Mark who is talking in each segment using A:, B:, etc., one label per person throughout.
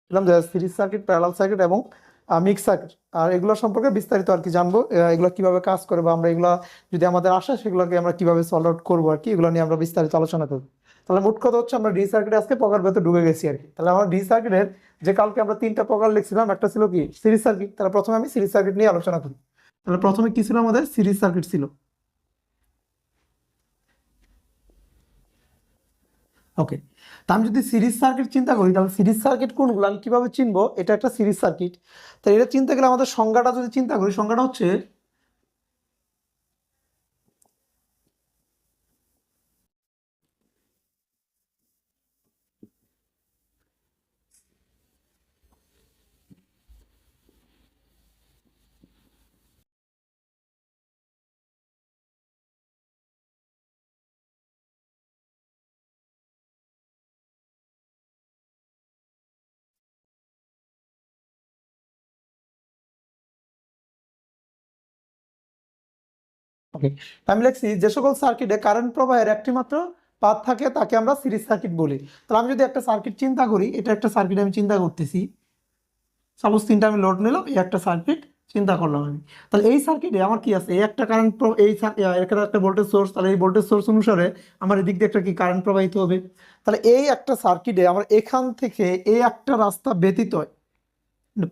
A: বললাম যে series circuit, parallel circuit এবং মিক্স সার্কিট, আর এগুলো সম্পর্কে বিস্তারিত আর কি জানবো, এগুলো কিভাবে কাজ করে বা আমরা এগুলো যদি আমাদের আসে সেগুলোকে আমরা কিভাবে সলভ আউট করবো আর কি, এগুলো নিয়ে আমরা বিস্তারিত আলোচনা করবো। তাহলে মোট কথা হচ্ছে আমরা ডি সার্কিটে আজকে প্রকার ভেতর ঢুকে গেছি আর কি। তাহলে আমার ডি সার্কিটের যে কালকে আমরা তিনটা প্রকার লিখছিলাম, একটা ছিল কি সিরিজ সার্কিট। তাহলে প্রথমে আমি সিরিজ সার্কিট নিয়ে আলোচনা করি। তাহলে প্রথমে কি ছিল আমাদের, সিরিজ সার্কিট ছিল। ওকে, তা আমি যদি সিরিজ সার্কিট চিন্তা করি, তাহলে সিরিজ সার্কিট কোনগুলো আমি কিভাবে চিনবো এটা একটা সিরিজ সার্কিট। তো এটা চিনতে গেলে আমাদের সংজ্ঞাটা যদি চিন্তা করি, সংজ্ঞাটা হচ্ছে ওকে, আমি লিখছি যে সকল সার্কিটে কারেন্ট প্রবাহের একটি মাত্র পাথ থাকে তাকে আমরা সিরিজ সার্কিট বলি। তাহলে আমি যদি একটা সার্কিট চিন্তা করি, এটা একটা সার্কিট আমি চিন্তা করতেছি, সাপোজ তিনটা আমি লোড নিলাম, এই একটা সার্কিট চিন্তা করলাম আমি। তাহলে এই সার্কিটে আমার কি আছে, এই একটা কারেন্ট, এই এখানে একটা ভোল্টেজ সোর্স, তাহলে এই ভোল্টেজ সোর্স অনুসারে আমার এদিক দিয়ে একটা কি কারেন্ট প্রবাহিত হবে। তাহলে এই একটা সার্কিটে আমার এখান থেকে এই একটা রাস্তা ব্যতীত,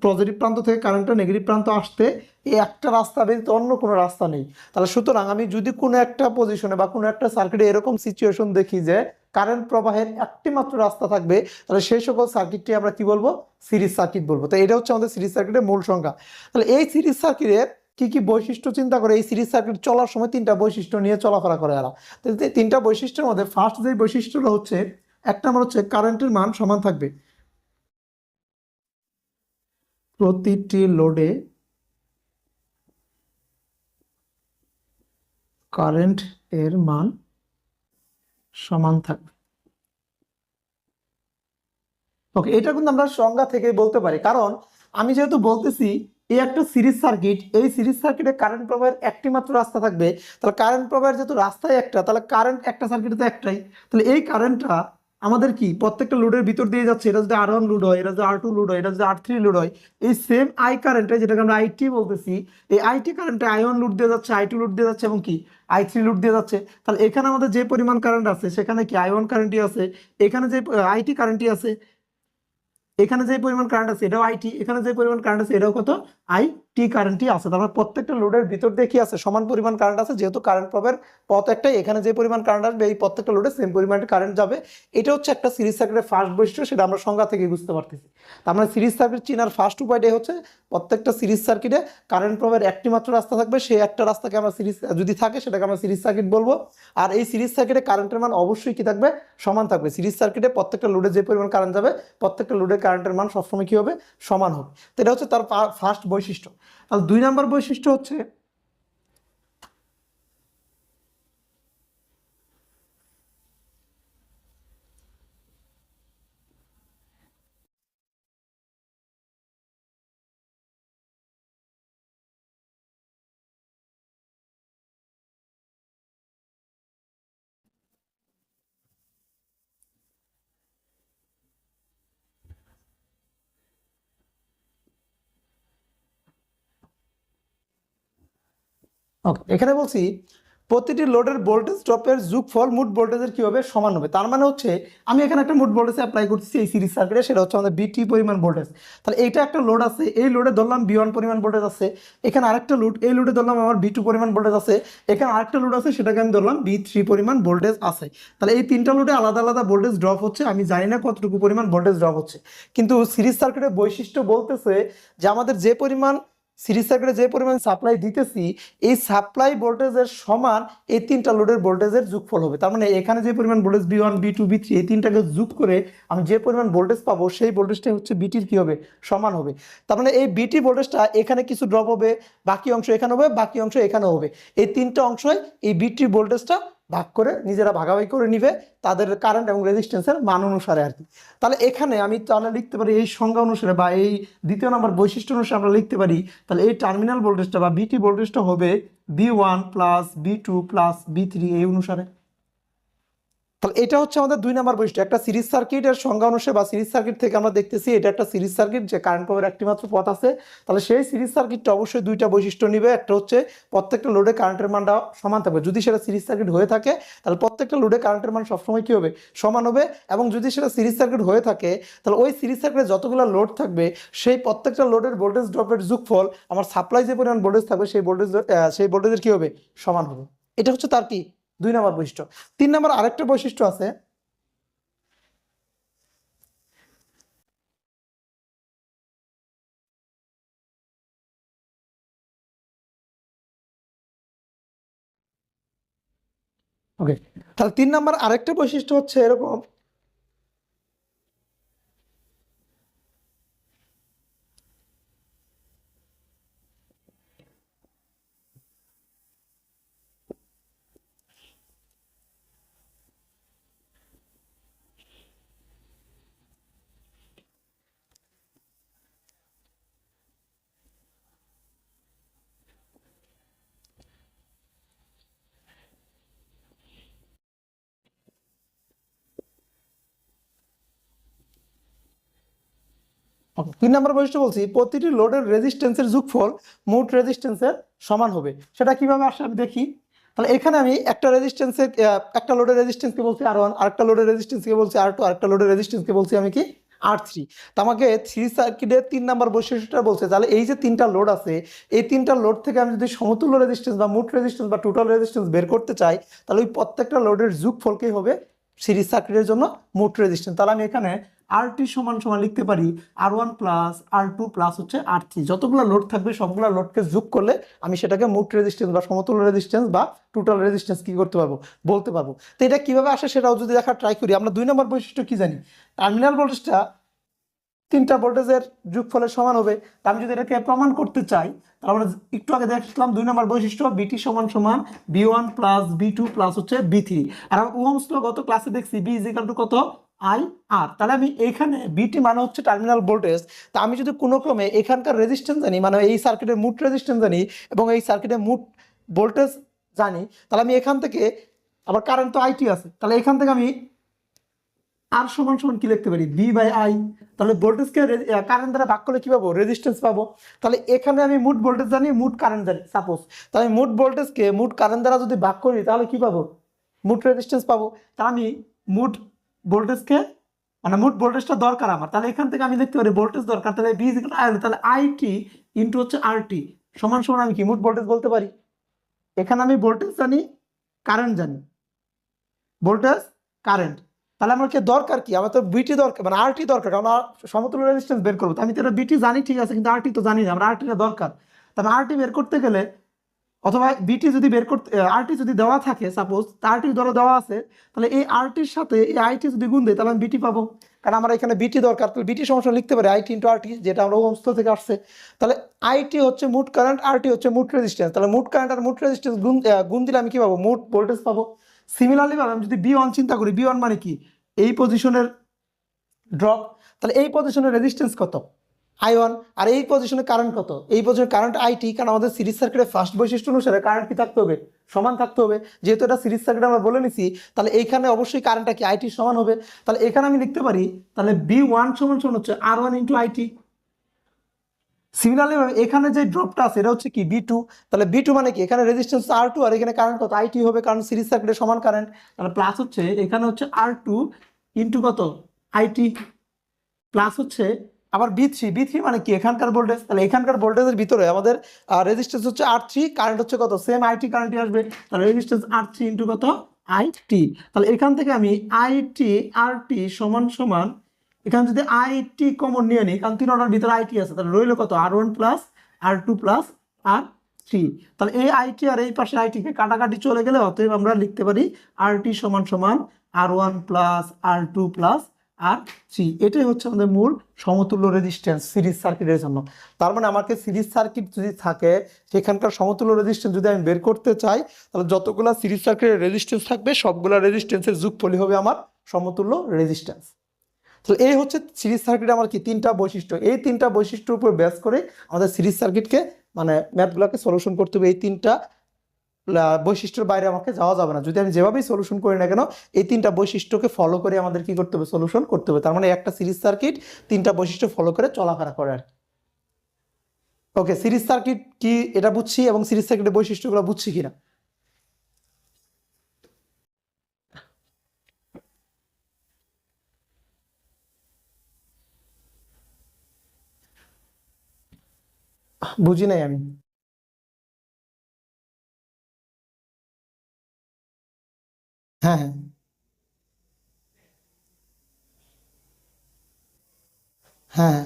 A: পজিটিভ প্রান্ত থেকে কারেন্টটা নেগেটিভ প্রান্ত আসতে এই একটা রাস্তা ব্যতীত অন্য কোনো রাস্তা নেই। তাহলে সুতরাং আমি যদি কোনো একটা পজিশনে বা কোনো একটা সার্কিটে এরকম সিচুয়েশন দেখি যে কারেন্ট প্রবাহের একটি মাত্র রাস্তা থাকবে, তাহলে সেই সকল সার্কিটটি আমরা কি বলবো, সিরিজ সার্কিট বলবো। তো এটা হচ্ছে আমাদের সিরিজ সার্কিটের মূল সংজ্ঞা। তাহলে এই সিরিজ সার্কিটের কি কি বৈশিষ্ট্য চিন্তা করে, এই সিরিজ সার্কিট চলার সময় তিনটা বৈশিষ্ট্য নিয়ে চলাফেরা করে এরা। তো এই তিনটা বৈশিষ্ট্যের মধ্যে ফার্স্ট যে বৈশিষ্ট্যটা হচ্ছে, এক নম্বর হচ্ছে কারেন্টের মান সমান থাকবে। প্রতিটি লোডে কারেন্ট এর মান সমান থাকবে। ওকে, এটা কিন্তু আমরা সংজ্ঞা থেকে বলতে পারি, কারণ আমি যেহেতু বলতেছি এই একটা সিরিজ সার্কিট, এই সিরিজ সার্কিটে কারেন্ট প্রবাহের একটি মাত্র রাস্তা থাকবে, তাহলে কারেন্ট প্রবাহের যেহেতু রাস্তায় একটা, তাহলে কারেন্ট একটা সার্কিটে তো একটাই। তাহলে এই কারেন্টটা আমাদের কি প্রত্যেকটা লোডের ভিতর দিয়ে যাচ্ছে। এটা যদি R1 লোড হয়, এটা যদি R2 লোড হয়, এটা যদি R3 লোড হয়, এই সেম আই কারেন্টে, যেটাকে আমরা আইটি বলতেছি, এই আইটি কারেন্টে I1 লোড দিয়ে যাচ্ছে, I2 লোড দিয়ে যাচ্ছে এবং কি I3 লোড দিয়ে যাচ্ছে। তাহলে এখানে আমাদের যে পরিমাণ কারেন্ট আছে সেখানে কি I1 কারেন্টই আছে, এখানে যে আইটি কারেন্টই আছে, এখানে যে পরিমাণ কারেন্ট আছে এটাও আইটি, এখানে যে পরিমাণ কারেন্ট আছে এটাও কত, আইটি কারেন্টই আছে। তারপর প্রত্যেকটা লোডের ভিতর দিয়ে কি আছে, সমান পরিমাণ কারেন্ট আছে, যেহেতু কারেন্ট প্রবাহের পথ একটাই, এখানে যে পরিমাণ কারেন্ট আসবে এই প্রত্যেকটা লোডে সেম পরিমাণ কারেন্ট যাবে। এটা হচ্ছে একটা সিরিজ সার্কিটের ফার্স্ট বৈশিষ্ট্য, সেটা আমরা সংজ্ঞা থেকে বুঝতে পারতেছি। তার মানে সিরিজ সার্কিট চেনার ফার্স্ট উপায়টাই হচ্ছে প্রত্যেকটা সিরিজ সার্কিটে কারেন্ট প্রবাহের একটি মাত্র রাস্তা থাকবে, সেই একটা রাস্তাকে আমরা সিরিজ যদি থাকে সেটাকে আমরা সিরিজ সার্কিট বলবো। আর এই সিরিজ সার্কিটে কারেন্টের মান অবশ্যই কি থাকবে, সমান থাকবে। সিরিজ সার্কিটে প্রত্যেকটা লোডে যে পরিমাণ কারেন্ট যাবে প্রত্যেকটা লোডের কারেন্টের মান সবসময় কি হবে, সমান হবে। তো এটা হচ্ছে তার ফার্স্ট বৈশিষ্ট্য। তাহলে দুই নাম্বার বৈশিষ্ট্য হচ্ছে, ওকে, এখানে বলছি প্রতিটি লোডের ভোল্টেজ ড্রপের যোগফল মোট ভোল্টেজের কি হবে, সমান হবে। তার মানে হচ্ছে আমি এখানে একটা মোট ভোল্টেজ অ্যাপ্লাই করতেছি এই সিরিজ সার্কিটে, সেটা হচ্ছে আমাদের বিটি পরিমাণ ভোল্টেজ। তাহলে এইটা একটা লোড আছে, এই লোডে ধরলাম B1 পরিমাণ ভোল্টেজ আছে, এখানে আরেকটা লোড, এই লোডে ধরলাম আমার B2 পরিমাণ ভোল্টেজ আছে, এখানে আরেকটা লোড আছে সেটাকে আমি ধরলাম B3 পরিমাণ ভোল্টেজ আছে। তাহলে এই তিনটা লোডে আলাদা আলাদা ভোল্টেজ ড্রপ হচ্ছে, আমি জানি না কতটুকু পরিমাণ ভোল্টেজ ড্রপ হচ্ছে, কিন্তু সিরিজ সার্কিটের বৈশিষ্ট্য বলতেছে যে আমাদের যে পরিমাণ সিরিজ সার্কিটে যে পরিমাণ সাপ্লাই দিতেছি এই সাপ্লাই ভোল্টেজের সমান এই তিনটা লোডের ভোল্টেজের যোগফল হবে। তার মানে এখানে যে পরিমাণ ভোল্টেজ B1 B2 B3 এই তিনটাকে যোগ করে আমি যে পরিমাণ ভোল্টেজ পাবো সেই ভোল্টেজটাই হচ্ছে বিটির কি হবে, সমান হবে। তার মানে এই বিটি ভোল্টেজটা এখানে কিছু ড্রপ হবে, বাকি অংশ এখানে হবে, বাকি অংশ এখানে হবে, এই তিনটা অংশই এই বিটি ভোল্টেজটা ভাগ করে নিজেরা ভাগাভাগি করে নিবে তাদের কারেন্ট এবং রেজিস্ট্যান্সের মান অনুসারে আর কি। তাহলে এখানে আমি তাহলে লিখতে পারি এই সংজ্ঞা অনুসারে বা এই দ্বিতীয় নম্বর বৈশিষ্ট্য অনুসারে আমরা লিখতে পারি, তাহলে এই টার্মিনাল ভোল্টেজটা বা বিটি ভোল্টেজটা হবে B1 plus B2 plus B3 এই অনুসারে। তাহলে এটা হচ্ছে আমাদের 2 নম্বর বৈশিষ্ট্য। একটা সিরিজ সার্কিটের সংজ্ঞা অনুসারে বা সিরিজ সার্কিট থেকে আমরা দেখতেছি এটা একটা সিরিজ সার্কিট, যে কারেন্ট পাওয়ার একটি মাত্র পথ আছে। তাহলে সেই সিরিজ সার্কিটটা অবশ্যই 2টা বৈশিষ্ট্য নিবে। একটা হচ্ছে প্রত্যেকটা লোডে কারেন্টের মানটা সমান থাকবে। যদি সেটা সিরিজ সার্কিট হয়ে থাকে তাহলে প্রত্যেকটা লোডে কারেন্টের মান সবসময় কি হবে, সমান হবে। এবং যদি সেটা সিরিজ সার্কিট হয়ে থাকে তাহলে ওই সিরিজ সার্কিটে যতগুলো লোড থাকবে সেই প্রত্যেকটা লোডের ভোল্টেজ ড্রপের যোগফল আমার সাপ্লাই যে পরিমাণ ভোল্টেজ থাকবে সেই ভোল্টেজের কি হবে, সমান হবে। এটা হচ্ছে তার কি 2 নম্বর বৈশিষ্ট্য। 3 নম্বর আরেকটা বৈশিষ্ট্য আছে, ওকে। তাহলে 3 নম্বর আরেকটা বৈশিষ্ট্য হচ্ছে এরকম, ওকে, 3 নম্বর বৈশিষ্ট্য বলছি প্রতিটি লোডের রেজিস্ট্যান্সের যোগফল মোট রেজিস্ট্যান্সের সমান হবে। সেটা কিভাবে আসে আমি দেখি। তাহলে এখানে আমি একটা রেজিস্ট্যান্সের একটা লোডের রেজিস্ট্যান্সকে বলছি R1, আরেকটা লোডের রেজিস্ট্যান্সকে বলছি R2, আরেকটা লোডের রেজিস্ট্যান্সকে বলছি আমি কি R3। তো আমাকে থ্রি সার্কিটের 3 নম্বর বৈশিষ্ট্যটা বলছে, তাহলে এই যে 3টা লোড আছে এই 3টা লোড থেকে আমি যদি সমতুল্য রেজিস্ট্যান্স বা মোট রেজিস্ট্যান্স বা টোটাল রেজিস্ট্যান্স বের করতে চাই তাহলে ওই প্রত্যেকটা লোডের যোগফলকেই হবে সিরিজ সার্কিটের জন্য মোট রেজিস্ট্যান্স। তাহলে আমি এখানে RT সমান সমান লিখতে পারি R1 প্লাস R2 প্লাস হচ্ছে R3। যতগুলো লোড থাকবে সবগুলো লোডকে যোগ করলে আমি সেটাকে মোট রেজিস্ট্যান্স বা সমতুল্য রেজিস্ট্যান্স বা টোটাল রেজিস্ট্যান্স কি করতে পারবো, বলতে পারবো। তো এটা কিভাবে আসে সেটাও যদি দেখা ট্রাই করি। আমরা 2 নম্বর বৈশিষ্ট্য কি জানি, টার্মিনাল ভোল্টেজটা 3টা ভোল্টেজের যোগফলের সমান হবে। তা আমি যদি এটাকে প্রমাণ করতে চাই তাহলে আমরা একটু আগে দেখলাম 2 নম্বর বৈশিষ্ট্য বিটি সমান সমান B1 প্লাস B2 প্লাস হচ্ছে B3। আর আমরা ওহমস ল গত ক্লাসে দেখছি B ইজ ইকুয়াল টু কত, IR। তাহলে আমি এখানে বিটি মানে হচ্ছে টার্মিনাল ভোল্টেজ। তা আমি যদি কোনো ক্রমে এখানকার রেজিস্ট্যান্স জানি, মানে এই সার্কিটের মোট রেজিস্ট্যান্স জানি এবং এই সার্কিটের মোট ভোল্টেজ জানি, তাহলে আমি এখান থেকে আবার কারেন্ট তো IT আছে, তাহলে এখান থেকে আমি আর সমান সমান কি লিখতে পারি V/I। তাহলে ভোল্টেজকে কারেন্ট দ্বারা ভাগ করলে কি পাবো, রেজিস্ট্যান্স পাবো। তাহলে এখানে আমি মোট ভোল্টেজ জানি, মোট কারেন্ট জানি সাপোজ, তাহলে আমি মোট ভোল্টেজকে মোট কারেন্ট দ্বারা যদি ভাগ করি তাহলে কি পাবো, মোট রেজিস্ট্যান্স পাবো। তা আমি মোট ভোল্টেজকে মানে মোট ভোল্টেজটা দরকার আমার, তাহলে এখান থেকে আমি দেখতে পারি ভোল্টেজ দরকার, তাহলে V = I, তাহলে IT ইন্টু হচ্ছে RT সমান সমান আমি কি মোট ভোল্টেজ বলতে পারি। এখানে আমি ভোল্টেজ জানি, কারেন্ট জানি, ভোল্টেজ কারেন্ট। তাহলে আমার কি দরকার, কি আমার তো বিটি দরকার, মানে RT দরকার, কারণ সমতুল্য রেজিস্ট্যান্স বের করবো। আমি তো এটা বিটি জানি ঠিক আছে, কিন্তু RT তো জানি না, আমার RT টা দরকার। তাহলে RT বের করতে গেলে অথবা বিটি যদি বের করতে RT যদি দেওয়া থাকে সাপোজ, RT ধরো দেওয়া আছে, তাহলে এই RTর সাথে এই IT যদি গুণ দেয় তাহলে আমি বিটি পাবো, কারণ আমার এখানে বিটি দরকার। তাহলে বিটি সমস্যা লিখতে পারি IT ইন্টু RT, যেটা আমরা ওহমস ল থেকে আসছে। তাহলে IT হচ্ছে মোট কারেন্ট, RT হচ্ছে মোট রেজিস্ট্যান্স। তাহলে মোট কারেন্ট আর মোট রেজিস্ট্যান্স গুণ দিলে আমি কি পাবো, মোট ভোল্টেজ পাবো। সিমিলারলি ভাবে আমি যদি B1 চিন্তা করি, B1 মানে কি এই পজিশনের ড্রপ, তাহলে এই পজিশনের রেজিস্ট্যান্স কত, I1। আর এই পজিশনে কারেন্ট কত, এই পজিশনে কারেন্ট IT। কারণ আমাদের সিরিজ সার্কিটের ফার্স্ট বৈশিষ্ট্য অনুসারে কারেন্ট কি থাকতে হবে, সমান থাকতে হবে। যেহেতু এটা সিরিজ সার্কিট আমরা বলে নিছি, তাহলে এইখানে অবশ্যই কারেন্টটা কি IT সমান হবে। তাহলে এখানে আমি লিখতে পারি তাহলে B1 সমান সমান হচ্ছে R1 ইন্টু IT। সিমিলারলি এখানে যে ড্রপটা আছে এটা হচ্ছে কি B2। তাহলে B2 মানে কি এখানে রেজিস্ট্যান্স R2 আর এখানে কারেন্ট কত IT হবে, কারণ সিরিজ সার্কিটের সমান কারেন্ট। তাহলে প্লাস হচ্ছে এখানে হচ্ছে R2 ইন্টু কত IT, প্লাস হচ্ছে আবার B3 মানে কি এখানকার ভোল্টেজ। তাহলে এখানকার ভোল্টেজের ভিতরে আমাদের রেজিস্ট্যান্স হচ্ছে R3, কারেন্ট হচ্ছে কত সেম IT কারেন্টই আসবে। তাহলে রেজিস্ট্যান্স R3 ইন্টু কত IT। তাহলে এখান থেকে আমি IT RT সমান সমান, এখানে যদি IT কমন নিয়ে নিই, কারণ 3টার ভিতরে IT আছে, তাহলে রইল কত R1 plus R2 plus R3। তাহলে এই IT আর এই পাশে IT কে কাটাকাটি চলে গেলে অতএব আমরা লিখতে পারি RT সমান সমান R1 plus R2 plus R3। এটাই হচ্ছে আমাদের মূল সমতুল্য রেজিস্ট্যান্স সিরিজ সার্কিটের জন্য। তার মানে আমাকে সিরিজ সার্কিট যদি থাকে সেখানকার সমতুল্য রেজিস্ট্যান্স যদি আমি বের করতে চাই, তাহলে যতগুলো সিরিজ সার্কিটের রেজিস্ট্যান্স থাকবে সবগুলো রেজিস্ট্যান্সের যোগফলই হবে আমার সমতুল্য রেজিস্ট্যান্স। তো এই হচ্ছে সিরিজ সার্কিট আমার কি 3টা বৈশিষ্ট্য। এই 3টা বৈশিষ্ট্যের উপর বেস করে আমাদের সিরিজ সার্কিটকে মানে ম্যাথগুলোকে সলিউশন করতে হবে এই 3টা বৈশিষ্ট্যের বাইরে আমাকে যাওয়া যাবে না, যদি আমি যেভাবেই সলিউশন করি না কেন এই তিনটা বৈশিষ্ট্যকে ফলো করে আমাদের কি করতে হবে, সলিউশন করতে হবে। তার মানে একটা সিরিজ সার্কিট তিনটা বৈশিষ্ট্য ফলো করে চলাফেরা করে আর কি। ওকে, সিরিজ সার্কিট কি এটা বুঝছি, এবং সিরিজ সার্কিটের বৈশিষ্ট্যগুলো বুঝছি কিনা। বুঝি নাই আমি। হ্যাঁ হ্যাঁ হ্যাঁ,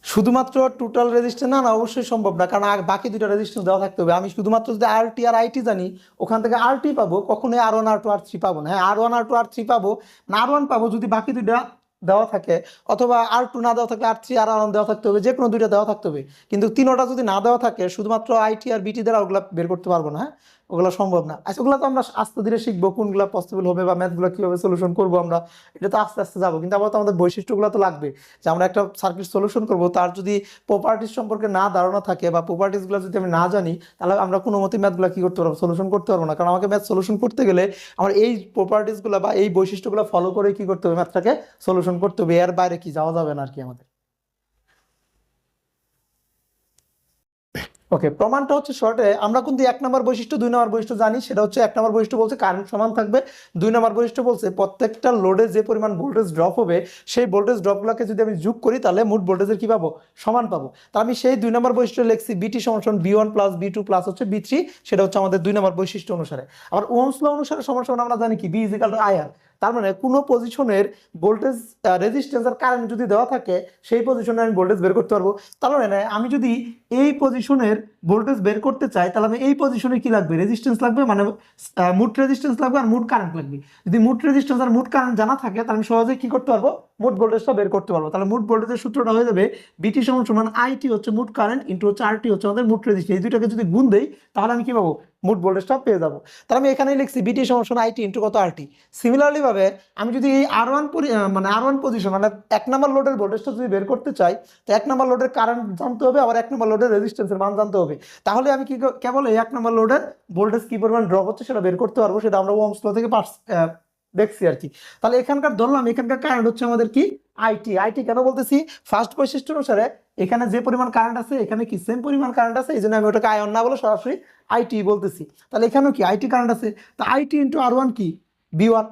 A: শুধুমাত্র টোটাল রেজিস্ট্যান্স না, না অবশ্যই সম্ভব না, কারণ আর বাকি দুটো রেজিস্ট্যান্স দেওয়া থাকতে হবে। আমি শুধুমাত্র যদি আরটি আর আইটি জানি, ওখান থেকে আরটি পাবো, কখনোই আর 1 আর 2 আর 3 পাবো না। হ্যাঁ, আর 1 আর 2 আর 3 পাবো, না আর 1 পাবো যদি বাকি দুইটা দেওয়া থাকে, অথবা আর 2 না দেওয়া থাকলে আর 3 আর 1 দেওয়া থাকতে হবে, যে কোনো দুইটা দেওয়া থাকতে হবে। কিন্তু তিনোটা যদি না দেওয়া থাকে, শুধুমাত্র আইটি আর বিটি দ্বারা ওগুলা বের করতে পারবো না। হ্যাঁ, ওগুলো সম্ভব না। আচ্ছা, ওগুলো তো আমরা আস্তে ধীরে শিখবো, কোনগুলো পসিবল হবে বা ম্যাথগুলো কিভাবে সলিউশন করবো আমরা, এটা তো আস্তে আস্তে যাবো। কিন্তু আবার তো আমাদের বৈশিষ্ট্যগুলো তো লাগবে, যে আমরা একটা সার্কিট সলিউশন করবো, তার যদি প্রপার্টিস সম্পর্কে না ধারণা থাকে বা প্রপার্টিসগুলো যদি আমি না জানি, তাহলে আমরা কোনো মতে ম্যাথগুলো কি করতে পারবো, সলিউশন করতে পারবো না। কারণ আমাকে ম্যাথ সলিউশন করতে গেলে আমার এই প্রপার্টিসগুলো বা এই বৈশিষ্ট্যগুলো ফলো করে কি করতে হবে, ম্যাথটাকে সলিউশন করতে হবে। এর বাইরে কি যাওয়া যাবে না আর কি আমাদের। ওকে, প্রমাণটা হচ্ছে শর্টে আমরা কিন্তু 1 নম্বর বৈশিষ্ট্য 2 নম্বর বৈশিষ্ট্য জানি। সেটা হচ্ছে 1 নম্বর বৈশিষ্ট্য বলছে কারেন্ট সমান থাকবে, 2 নম্বর বৈশিষ্ট্য বলছে প্রত্যেকটা লোডে যে পরিমাণ ভোল্টেজ ড্রপ হবে, সেই ভোল্টেজ ড্রপগুলোকে যদি আমি যোগ করি তাহলে মোট ভোল্টেজের কি পাবো, সমান পাবো। তা আমি সেই 2 নম্বর বৈশিষ্ট্য লিখছি বিটি সমান সমান বি1 প্লাস বি2 প্লাস হচ্ছে বি3, সেটা হচ্ছে আমাদের 2 নম্বর বৈশিষ্ট্য অনুসারে। আবার ওহমস ল অনুসারে সমান সমান আমরা জানি কি, B is equal to IR. তার মানে কোনো পজিশনের ভোল্টেজ, রেজিস্ট্যান্স আর কারেন্ট যদি দেওয়া থাকে, সেই পজিশনে আমি ভোল্টেজ বের করতে পারবো। তার মানে আমি যদি এই পজিশনের ভোল্টেজ বের করতে চাই, তাহলে আমি এই পজিশনে কি লাগবে, রেজিস্ট্যান্স লাগবে, মানে মুট রেজিস্ট্যান্স লাগবে আর মুট কারেন্ট লাগবে। যদি মুট রেজিস্ট্যান্স আর মুট কারেন্ট জানা থাকে, তাহলে আমি সহজেই কি করতে পারবো, মুট ভোল্টেজটা বের করতে পারবো। তাহলে মুট ভোল্টেজের সূত্রটা হয়ে যাবে বিটি সমান সমান আইটি হচ্ছে মুট কারেন্ট ইনটু হচ্ছে আরটি হচ্ছে আমাদের মুট রেজিস্ট্যান্স। এই দুইটাকে যদি গুণ দেই, তাহলে আমি কি পাবো, মুট ভোল্টেজটা পেয়ে যাবো। তাহলে আমি এখানেই লিখছি বিটি সমান সমান আইটি ইনটু কত, আরটি। সিমিলারলি ভাবে আমি যদি এই আর1 মানে আর1 পজিশন মানে 1 নম্বর লোডের ভোল্টেজটা যদি বের করতে চাই, তো 1 নম্বর লোডের কারেন্ট জানতে হবে, আবার 1 নম্বর লোডের রেজিস্ট্যান্সের মান জানতে হবে। তাহলে আমি কি কেবল এই 1 নম্বর লোডের ভোল্টেজ কি পরিমাণ ড্রপ হচ্ছে সেটা বের করতে পারবো। সেটা আমরা ওহমস ল থেকে দেখছি আর কি। তাহলে এখানকার ধরলাম এখানকার কারেন্ট হচ্ছে আমাদের কি, আইটি। আইটি কেন বলতেছি, ফার্স্ট বৈশিষ্ট্য অনুসারে এখানে যে পরিমাণ কারেন্ট আছে, এখানে কি সেম পরিমাণ কারেন্ট আছে, এই জন্য আমি ওটাকে আয়ন না বলে সরাসরি আইটি বলতেছি। তাহলে এখানেও কি আইটি কারেন্ট আছে, তা আইটি ইন্টু আর1 কি, বি1।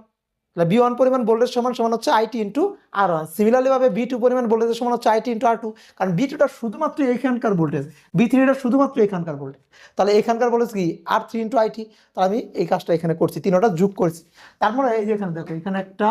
A: তাহলে বি1 পরিমাণ ভোল্টেজ সমান সমান হচ্ছে আইটি ইন্টু আর1। সিমিলারলি ভাবে বি2 পরিমাণ ভোল্টেজ সমান হচ্ছে আইটি ইন্টু আর2, কারণ বি2টা শুধুমাত্র এখানকার ভোল্টেজ, বি3টা শুধুমাত্র এখানকার ভোল্টেজ। তাহলে এখানকার ভোল্টেজ কি, আর3 ইন্টু আইটি। তাহলে আমি এই কাজটা এখানে করছি, তিনটা যোগ করছি। তারপরে এই যে এখানে দেখো, এখানে একটা,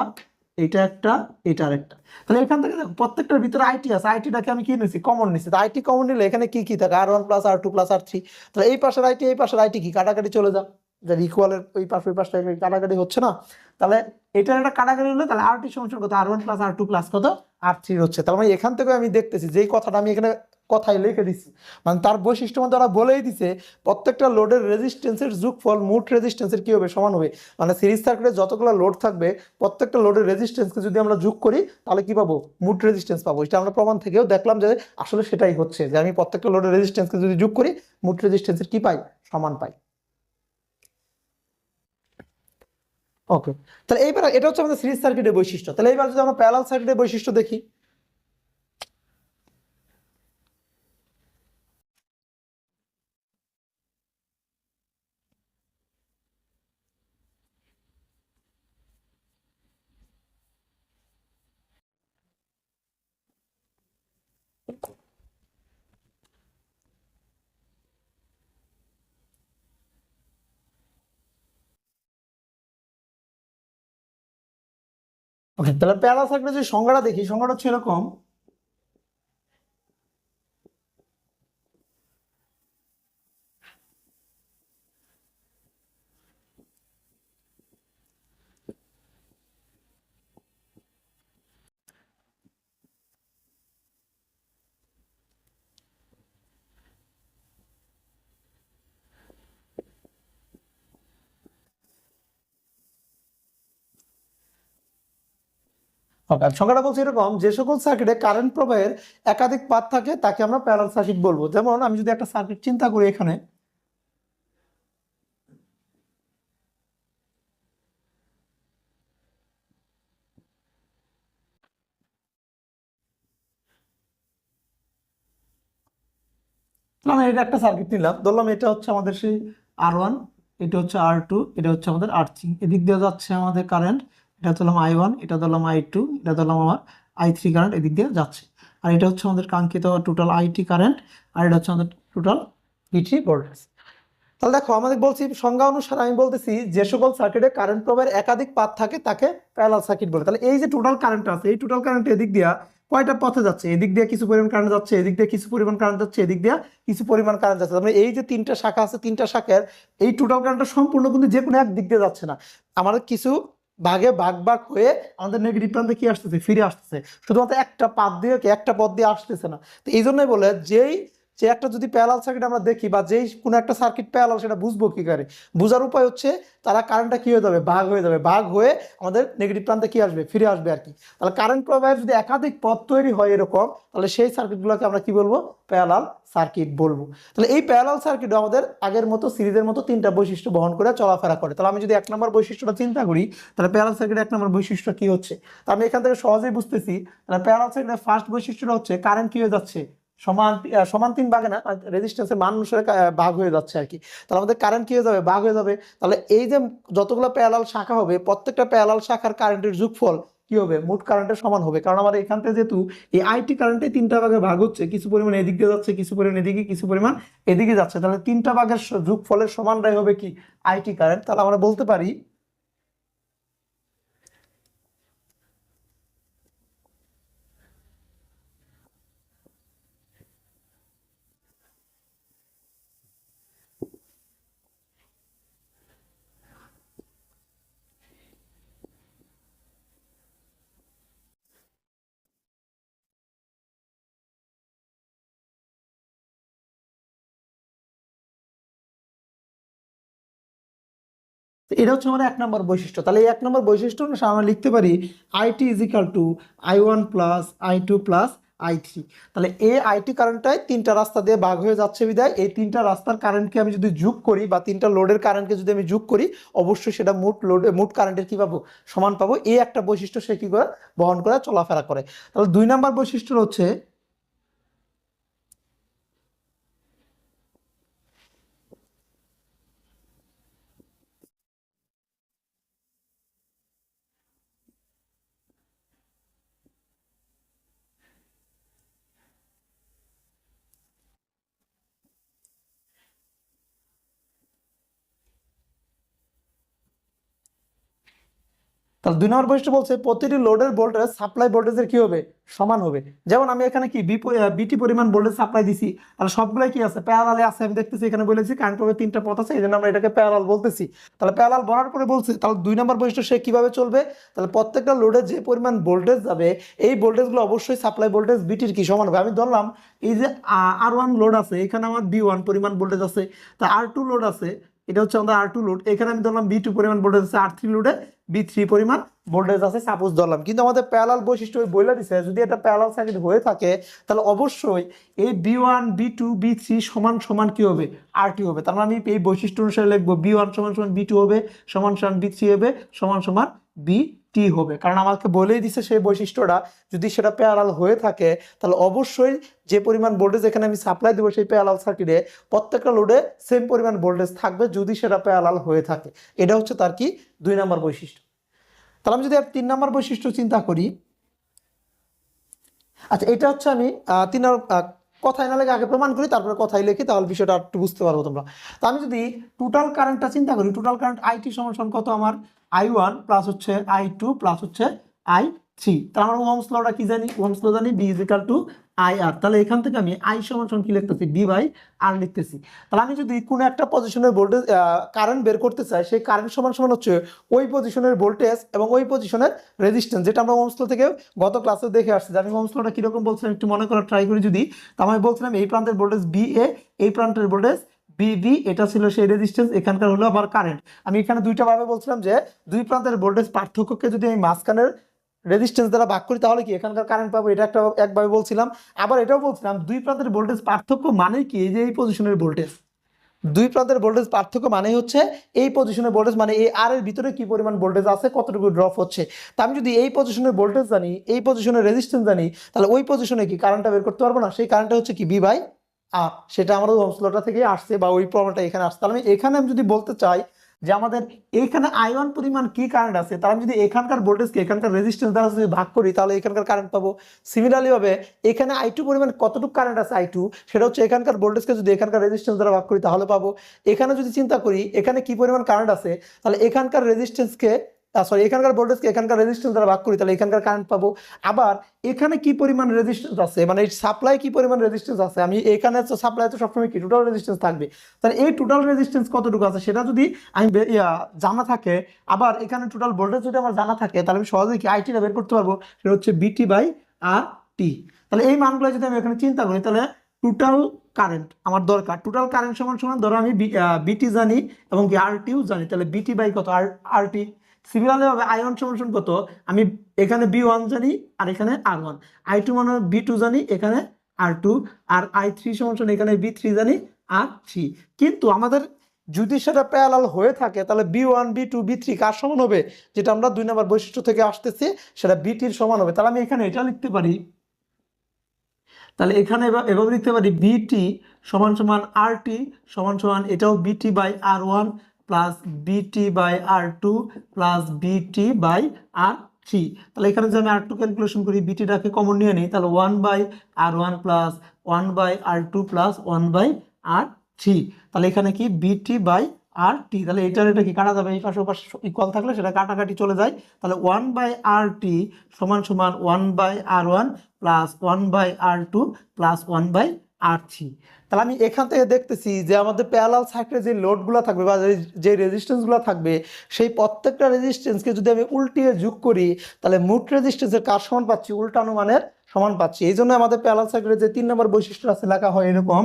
A: এইটা একটা, এইটা আরেকটা। তাহলে এখান থেকে দেখো প্রত্যেকটার ভিতরে আইটি আছে, আইটিটাকে আমি কি নিছি, কমন নিছি। তো আইটি কমন নিলে এখানে কি কি থাকে, আর1 প্লাস আর2 প্লাস আর3। তাহলে এই পাশের আইটি এই পাশের আইটি কি কাটাকাটি চলে যা, যার ইকুয়ালের ওই পাশ ওই পাশটা কাটাকাটি হচ্ছে না। তাহলে এটার একটা কাটাকাটি হলে তাহলে আর টি সমান কত, আর1 প্লাস আর2 প্লাস কত, আর3 হচ্ছে। তার মানে এখান থেকে আমি দেখতেছি যেই কথাটা আমি এখানে কথায় লিখে দিচ্ছি, মানে তার বৈশিষ্ট্য মধ্যে ওরা বলেই দিছে প্রত্যেকটা লোডের রেজিস্ট্যান্সের যোগফল মোট রেজিস্ট্যান্সের কি হবে, সমান হবে। মানে সিরিজ সার্কিটে যতগুলো লোড থাকবে, প্রত্যেকটা লোডের রেজিস্ট্যান্সকে যদি আমরা যোগ করি, তাহলে কি পাবো, মোট রেজিস্ট্যান্স পাবো। এটা আমরা প্রমাণ থেকেও দেখলাম যে আসলে সেটাই হচ্ছে, যে আমি প্রত্যেকটা লোডের রেজিস্ট্যান্সকে যদি যোগ করি, মোট রেজিস্ট্যান্সের কি পাই, সমান পাই। ওকে, তাহলে এইবার এটা হচ্ছে আমাদের সিরিজ সার্কিটের বৈশিষ্ট্য। তাহলে এইবার যদি আমরা প্যারালাল সার্কিটের বৈশিষ্ট্য দেখি, ওকে, তাহলে প্যারালাল সার্কিটের যে সংজ্ঞাটা দেখি, সংজ্ঞাটা হচ্ছে এরকম। ওকে, সংখ্যাটা বলছে এরকম, যে সকল সার্কিটে কারেন্ট প্রবাহের একাধিক পাথ থাকে তাকে আমরা প্যারালাল সার্কিট বলবো। যেমন আমি যদি একটা সার্কিট চিন্তা করি, এখানে তাহলে আমি এটা একটা সার্কিট নিলাম, ধরলাম এটা হচ্ছে আমাদের সেই R1, এটা হচ্ছে R2, এটা হচ্ছে আমাদের R3, এদিক দিয়ে যাচ্ছে আমাদের কারেন্ট, এটা ধরলাম I1, এটা ধরলাম I2, এটা ধরলাম আমার I3 কারেন্ট এদিক দিয়ে যাচ্ছে। আর এটা হচ্ছে আমাদের কাঙ্ক্ষিত টোটাল IT কারেন্ট, আর এটা হচ্ছে আমাদের টোটাল VT ভোল্টেজ। তাহলে দেখো আমাদের বলছি সংজ্ঞা অনুসারে আমি বলতেছি যে সকল সার্কিটে কারেন্ট প্রবাহের একাধিক পাথ থাকে তাকে প্যারালাল সার্কিট বলে। তাহলে এই যে টোটাল কারেন্ট আছে, এই টোটাল কারেন্ট এদিক দিয়ে কয়টা পথে যাচ্ছে, এদিক দিয়ে কিছু পরিমাণ কারেন্ট যাচ্ছে, এদিক দিয়ে কিছু পরিমাণ কারেন্ট যাচ্ছে, এদিক দিয়ে কিছু পরিমাণ কারেন্ট যাচ্ছে। তার মানে এই যে তিনটা শাখা আছে, তিনটা শাখার এই টোটাল কারেন্টটা সম্পূর্ণ কিন্তু যে কোনো এক দিক দিয়ে যাচ্ছে না, আমাদের কিছু ভাগে ভাগ ভাগ হয়ে আমাদের নেগেটিভ প্রান্তে কি আসতেছে, ফিরে আসতেছে, শুধুমাত্র একটা পাথ দিয়ে একটা পথ দিয়ে আসতেছে না। তো এই জন্যই বলে যে একটা যদি প্যারালাল সার্কিট আমরা দেখি বা যেই কোনো একটা সার্কিট প্যারালাল, সেটা বুঝবো কি করে, বোঝার উপায় হচ্ছে তারা কারেন্টটা কি হয়ে যাবে, ভাগ হয়ে যাবে, ভাগ হয়ে আমাদের নেগেটিভ প্রান্তে কি আসবে, ফিরে আসবে আর কি। তাহলে কারেন্ট প্রবাহের যদি একাধিক পথ তৈরি হয় এরকম, তাহলে সেই সার্কিটগুলোকে আমরা কি বলবো, প্যারালাল সার্কিট বলবো। তাহলে এই প্যারালাল সার্কিট আমাদের আগের মতো সিরিজের মতো তিনটা বৈশিষ্ট্য বহন করে চলাফেরা করে। তাহলে আমি যদি 1 নম্বর বৈশিষ্ট্যটা চিন্তা করি, তাহলে প্যারালাল সার্কিটের 1 নম্বর বৈশিষ্ট্য কি হচ্ছে, তা আমি এখান থেকে সহজেই বুঝতেছি। তাহলে প্যারালাল সার্কিটের ফার্স্ট বৈশিষ্ট্যটা হচ্ছে কারেন্ট কি হয়ে যাচ্ছে, সমান সমান 3 ভাগে না, রেজিস্ট্যান্সের মান অনুসারে ভাগ হয়ে যাচ্ছে আর কি। তাহলে আমাদের কারেন্ট কি হয়ে যাবে, ভাগ হয়ে যাবে। তাহলে এই যে যতগুলো প্যারালাল শাখা হবে, প্রত্যেকটা প্যারালাল শাখার কারেন্টের যোগফল কি হবে, মোট কারেন্টের সমান হবে। কারণ আমার এখান থেকে যেহেতু এই IT কারেন্টে 3টা ভাগে ভাগ হচ্ছে, কিছু পরিমাণ এদিক দিয়ে যাচ্ছে, কিছু পরিমাণ এদিকে, কিছু পরিমাণ এদিকে যাচ্ছে, তাহলে 3টা ভাগের যোগফলের সমানটাই হবে কি, IT কারেন্ট। তাহলে আমরা বলতে পারি এটা হচ্ছে আমার 1 নম্বর বৈশিষ্ট্য। তাহলে এই 1 নম্বর বৈশিষ্ট্য অনুসারে আমরা লিখতে পারি IT is equal to I1 plus I2 plus I3। তাহলে এই IT কারেন্টটাই 3টা রাস্তা দিয়ে ভাগ হয়ে যাচ্ছে বিধায় এই 3টা রাস্তার কারেন্টকে আমি যদি যোগ করি বা 3টা লোডের কারেন্টকে যদি আমি যোগ করি, অবশ্যই সেটা মোট কারেন্টের কি পাবো, সমান পাবো। এই একটা বৈশিষ্ট্য সে কি করে বহন করে চলাফেরা করে। তাহলে 2 নম্বর বৈশিষ্ট্য হচ্ছে তাহলে 2 নম্বর বৈশিষ্ট্য বলছে প্রতিটি লোডের ভোল্টেজ সাপ্লাই ভোল্টেজের কি হবে, সমান হবে। যেমন আমি এখানে কি বিটি পরিমাণ ভোল্টেজ সাপ্লাই দিছি, তাহলে সবগুলাই কি আছে, প্যারালালে আছে। আমি দেখতেছি এখানে বলেছি কারেন্ট প্রবাহের 3টা পথ আছে, এই জন্য আমরা এটাকে প্যারালাল বলতেছি। তাহলে প্যারালাল বলার পরে বলছে, তাহলে 2 নম্বর বৈশিষ্ট্য সে কিভাবে চলবে, তাহলে প্রত্যেকটা লোডে যে পরিমাণ ভোল্টেজ যাবে, এই ভোল্টেজগুলো অবশ্যই সাপ্লাই ভোল্টেজ বিটির কি সমান হবে। আমি ধরলাম এই যে R1 লোড আছে, এখানে আমার B1 পরিমাণ ভোল্টেজ আছে, তা R2 লোড আছে, এটা হচ্ছে আমাদের R2 লোড, এখানে আমি ধরলাম B2 পরিমাণ ভোল্টেজ আছে, R3 লোডে B3 পরিমাণ ভোল্টেজ আছে সাপোজ ধরলাম। কিন্তু আমাদের প্যারালাল বৈশিষ্ট্য বলে দিছে যদি এটা প্যারালাল সার্কিট হয়ে থাকে, তাহলে অবশ্যই এই B1 B2 B3 সমান সমান কি হবে, RT হবে। তার মানে আমি এই বৈশিষ্ট্য অনুসারে লিখবো B1 সমান সমান B2 হবে, সমান সমান B3 হবে, সমান সমান BT হবে। কারণ আমাকে বলেই দিছে সেই বৈশিষ্ট্যটা যদি সেটা প্যারালাল হয়ে থাকে, তাহলে অবশ্যই যে পরিমাণ ভোল্টেজ এখানে আমি সাপ্লাই দেবো সেই প্যারালাল সার্কিটে প্রত্যেকটা লোডে সেম পরিমাণ ভোল্টেজ থাকবে যদি সেটা প্যারালাল হয়ে থাকে। এটা হচ্ছে তার কি 2 নম্বর বৈশিষ্ট্য। তাহলে আমি যদি 3 নম্বর বৈশিষ্ট্য চিন্তা করি, আচ্ছা এটা হচ্ছে আমি 3 নম্বর কথায় না লেগে আগে প্রমাণ করি, তারপরে কথায় লিখি, তাহলে বিষয়টা একটু বুঝতে পারবো তোমরা। তো আমি যদি টোটাল কারেন্টটা চিন্তা করি, টোটাল কারেন্ট IT সমান সমান কত, আমার I1 প্লাস হচ্ছে I2 প্লাস হচ্ছে I3। তাহলে আমরা ওহমস লটা কি জানি, ওহমস ল জানি B is equal two IR। তাহলে এখান থেকে আমি I সমান সমান কি লিখতেছি, B বাই R লিখতেছি। তাহলে আমি যদি কোনো একটা পজিশনের ভোল্টেজ কারেন্ট বের করতে চাই, সেই কারেন্ট সমান সমান হচ্ছে ওই পজিশনের ভোল্টেজ এবং ওই পজিশনের রেজিস্ট্যান্স, যেটা আমরা ওহমস ল থেকে গত ক্লাসে দেখে আসছি। আমি ওহমস লটা কিরকম বলছিলাম একটু মনে করার ট্রাই করি যদি, তো আমি বলছিলাম এই প্রান্তের ভোল্টেজ BA, এই প্রান্তের ভোল্টেজ BB, এটা ছিল সেই রেজিস্ট্যান্স, এখানকার হলো আবার কারেন্ট। আমি এখানে দুইটা ভাবে বলছিলাম যে দুই প্রান্তের ভোল্টেজ পার্থক্যকে যদি আমি মাঝখানের রেজিস্ট্যান্স দ্বারা ভাগ করি তাহলে কি এখানকার কারেন্ট পাবো, এটা একটা একভাবে বলছিলাম। আবার এটাও বলছিলাম দুই প্রান্তের ভোল্টেজ পার্থক্য মানে কি, এই যে এই পজিশনের ভোল্টেজ, দুই প্রান্তের ভোল্টেজ পার্থক্য মানে হচ্ছে এই পজিশনের ভোল্টেজ, মানে এই আর এর ভিতরে কি পরিমাণ ভোল্টেজ আছে, কতটুকু ড্রপ হচ্ছে। তা আমি যদি এই পজিশনের ভোল্টেজ জানি, এই পজিশনের রেজিস্ট্যান্স জানি, তাহলে ওই পজিশনে কি কারেন্টটা বের করতে পারবো না, সেই কারেন্টটা হচ্ছে কি B বাই সেটা আমাদের ওহমস লটা থেকে আসছে বা ওই প্রমাণটা এখানে আসছে। তাহলে এখানে আমি যদি বলতে চাই যে আমাদের এইখানে I1 পরিমাণ কি কারেন্ট আছে, তাহলে আমি যদি এখানকার ভোল্টেজকে এখানকার রেজিস্ট্যান্স দ্বারা যদি ভাগ করি তাহলে এখানকার কারেন্ট পাবো। সিমিলারলি ভাবে এখানে I2 পরিমাণ কতটুকু কারেন্ট আছে I2, সেটা হচ্ছে এখানকার ভোল্টেজকে যদি এখানকার রেজিস্ট্যান্স দ্বারা ভাগ করি তাহলে পাবো। এখানে যদি চিন্তা করি এখানে কি পরিমাণ কারেন্ট আছে, তাহলে এখানকার রেজিস্ট্যান্সকে এখানকার ভোল্টেজকে এখানকার রেজিস্ট্যান্স দ্বারা ভাগ করি তাহলে এখানকার কারেন্ট পাবো। আবার এখানে কি পরিমাণ রেজিস্ট্যান্স আছে, মানে এই সাপ্লাই কি পরিমাণ রেজিস্ট্যান্স আছে, আমি এখানে সাপ্লাই তো সবসময় কি টোটাল রেজিস্ট্যান্স থাকবে, তাহলে এই টোটাল রেজিস্ট্যান্স কতটুকু আছে সেটা যদি আমি জানা থাকে, আবার এখানে টোটাল ভোল্টেজ যদি আমার জানা থাকে, তাহলে আমি সহজেই কি আইটিটা বের করতে পারবো, সেটা হচ্ছে বিটি বাই আর টি। তাহলে এই মানগুলো যদি আমি এখানে চিন্তা করি তাহলে টোটাল কারেন্ট আমার দরকার, টোটাল কারেন্ট সমান সমান ধরো আমি বিটি জানি এবং কি আর টিও জানি, তাহলে বিটি বাই কত আর টি। সিমিলারলি ভাবে I1 সমান সমান কত, আমি এখানে B1 জানি আর এখানে R1, I2 মানে B2 জানি এখানে R2, আর I3 সমান সমান এখানে B3 জানি R3। কিন্তু আমাদের যদি সেটা প্যারালাল হয়ে থাকে তাহলে B1 B2 B3 কার সমান হবে, যেটা আমরা 2 নম্বর বৈশিষ্ট্য থেকে আসতেছি সেটা বিটির সমান হবে। তাহলে আমি এখানে এটা লিখতে পারি, তাহলে এখানে এভাবে লিখতে পারি বিটি সমান সমান আরটি সমান সমান এটাও বিটি বাই R1 প্লাস বিটি বাই R2 প্লাস বিটি বাই R3। তাহলে এখানে যদি আমি R2 ক্যালকুলেশন করি, বিটিটাকে কমন নিয়ে নিই, তাহলে 1 by R1 plus 1 by R2 plus 1 by R3। তাহলে এখানে কি বিটি বাই RT, তাহলে এটা কি কাটা যাবে, এই পাশে পাশে ইকুয়াল থাকলে সেটা কাটাকাটি চলে যায়। তাহলে 1 বাই RT সমান সমান 1 by R1 plus 1 by R2 plus 1 by R3। তাহলে আমি এখান থেকে দেখতেছি যে আমাদের প্যারালাল সার্কিটে যে লোডগুলো থাকবে বা যে রেজিস্ট্যান্সগুলো থাকবে, সেই প্রত্যেকটা রেজিস্ট্যান্সকে যদি আমি উল্টিয়ে যোগ করি তাহলে মোট রেজিস্ট্যান্সের কার সমান পাচ্ছি, উল্টানো মানের সমান পাচ্ছি। এই জন্য আমাদের প্যারালাল সার্কিটের যে 3 নম্বর বৈশিষ্ট্য আছে লেখা হয় এরকম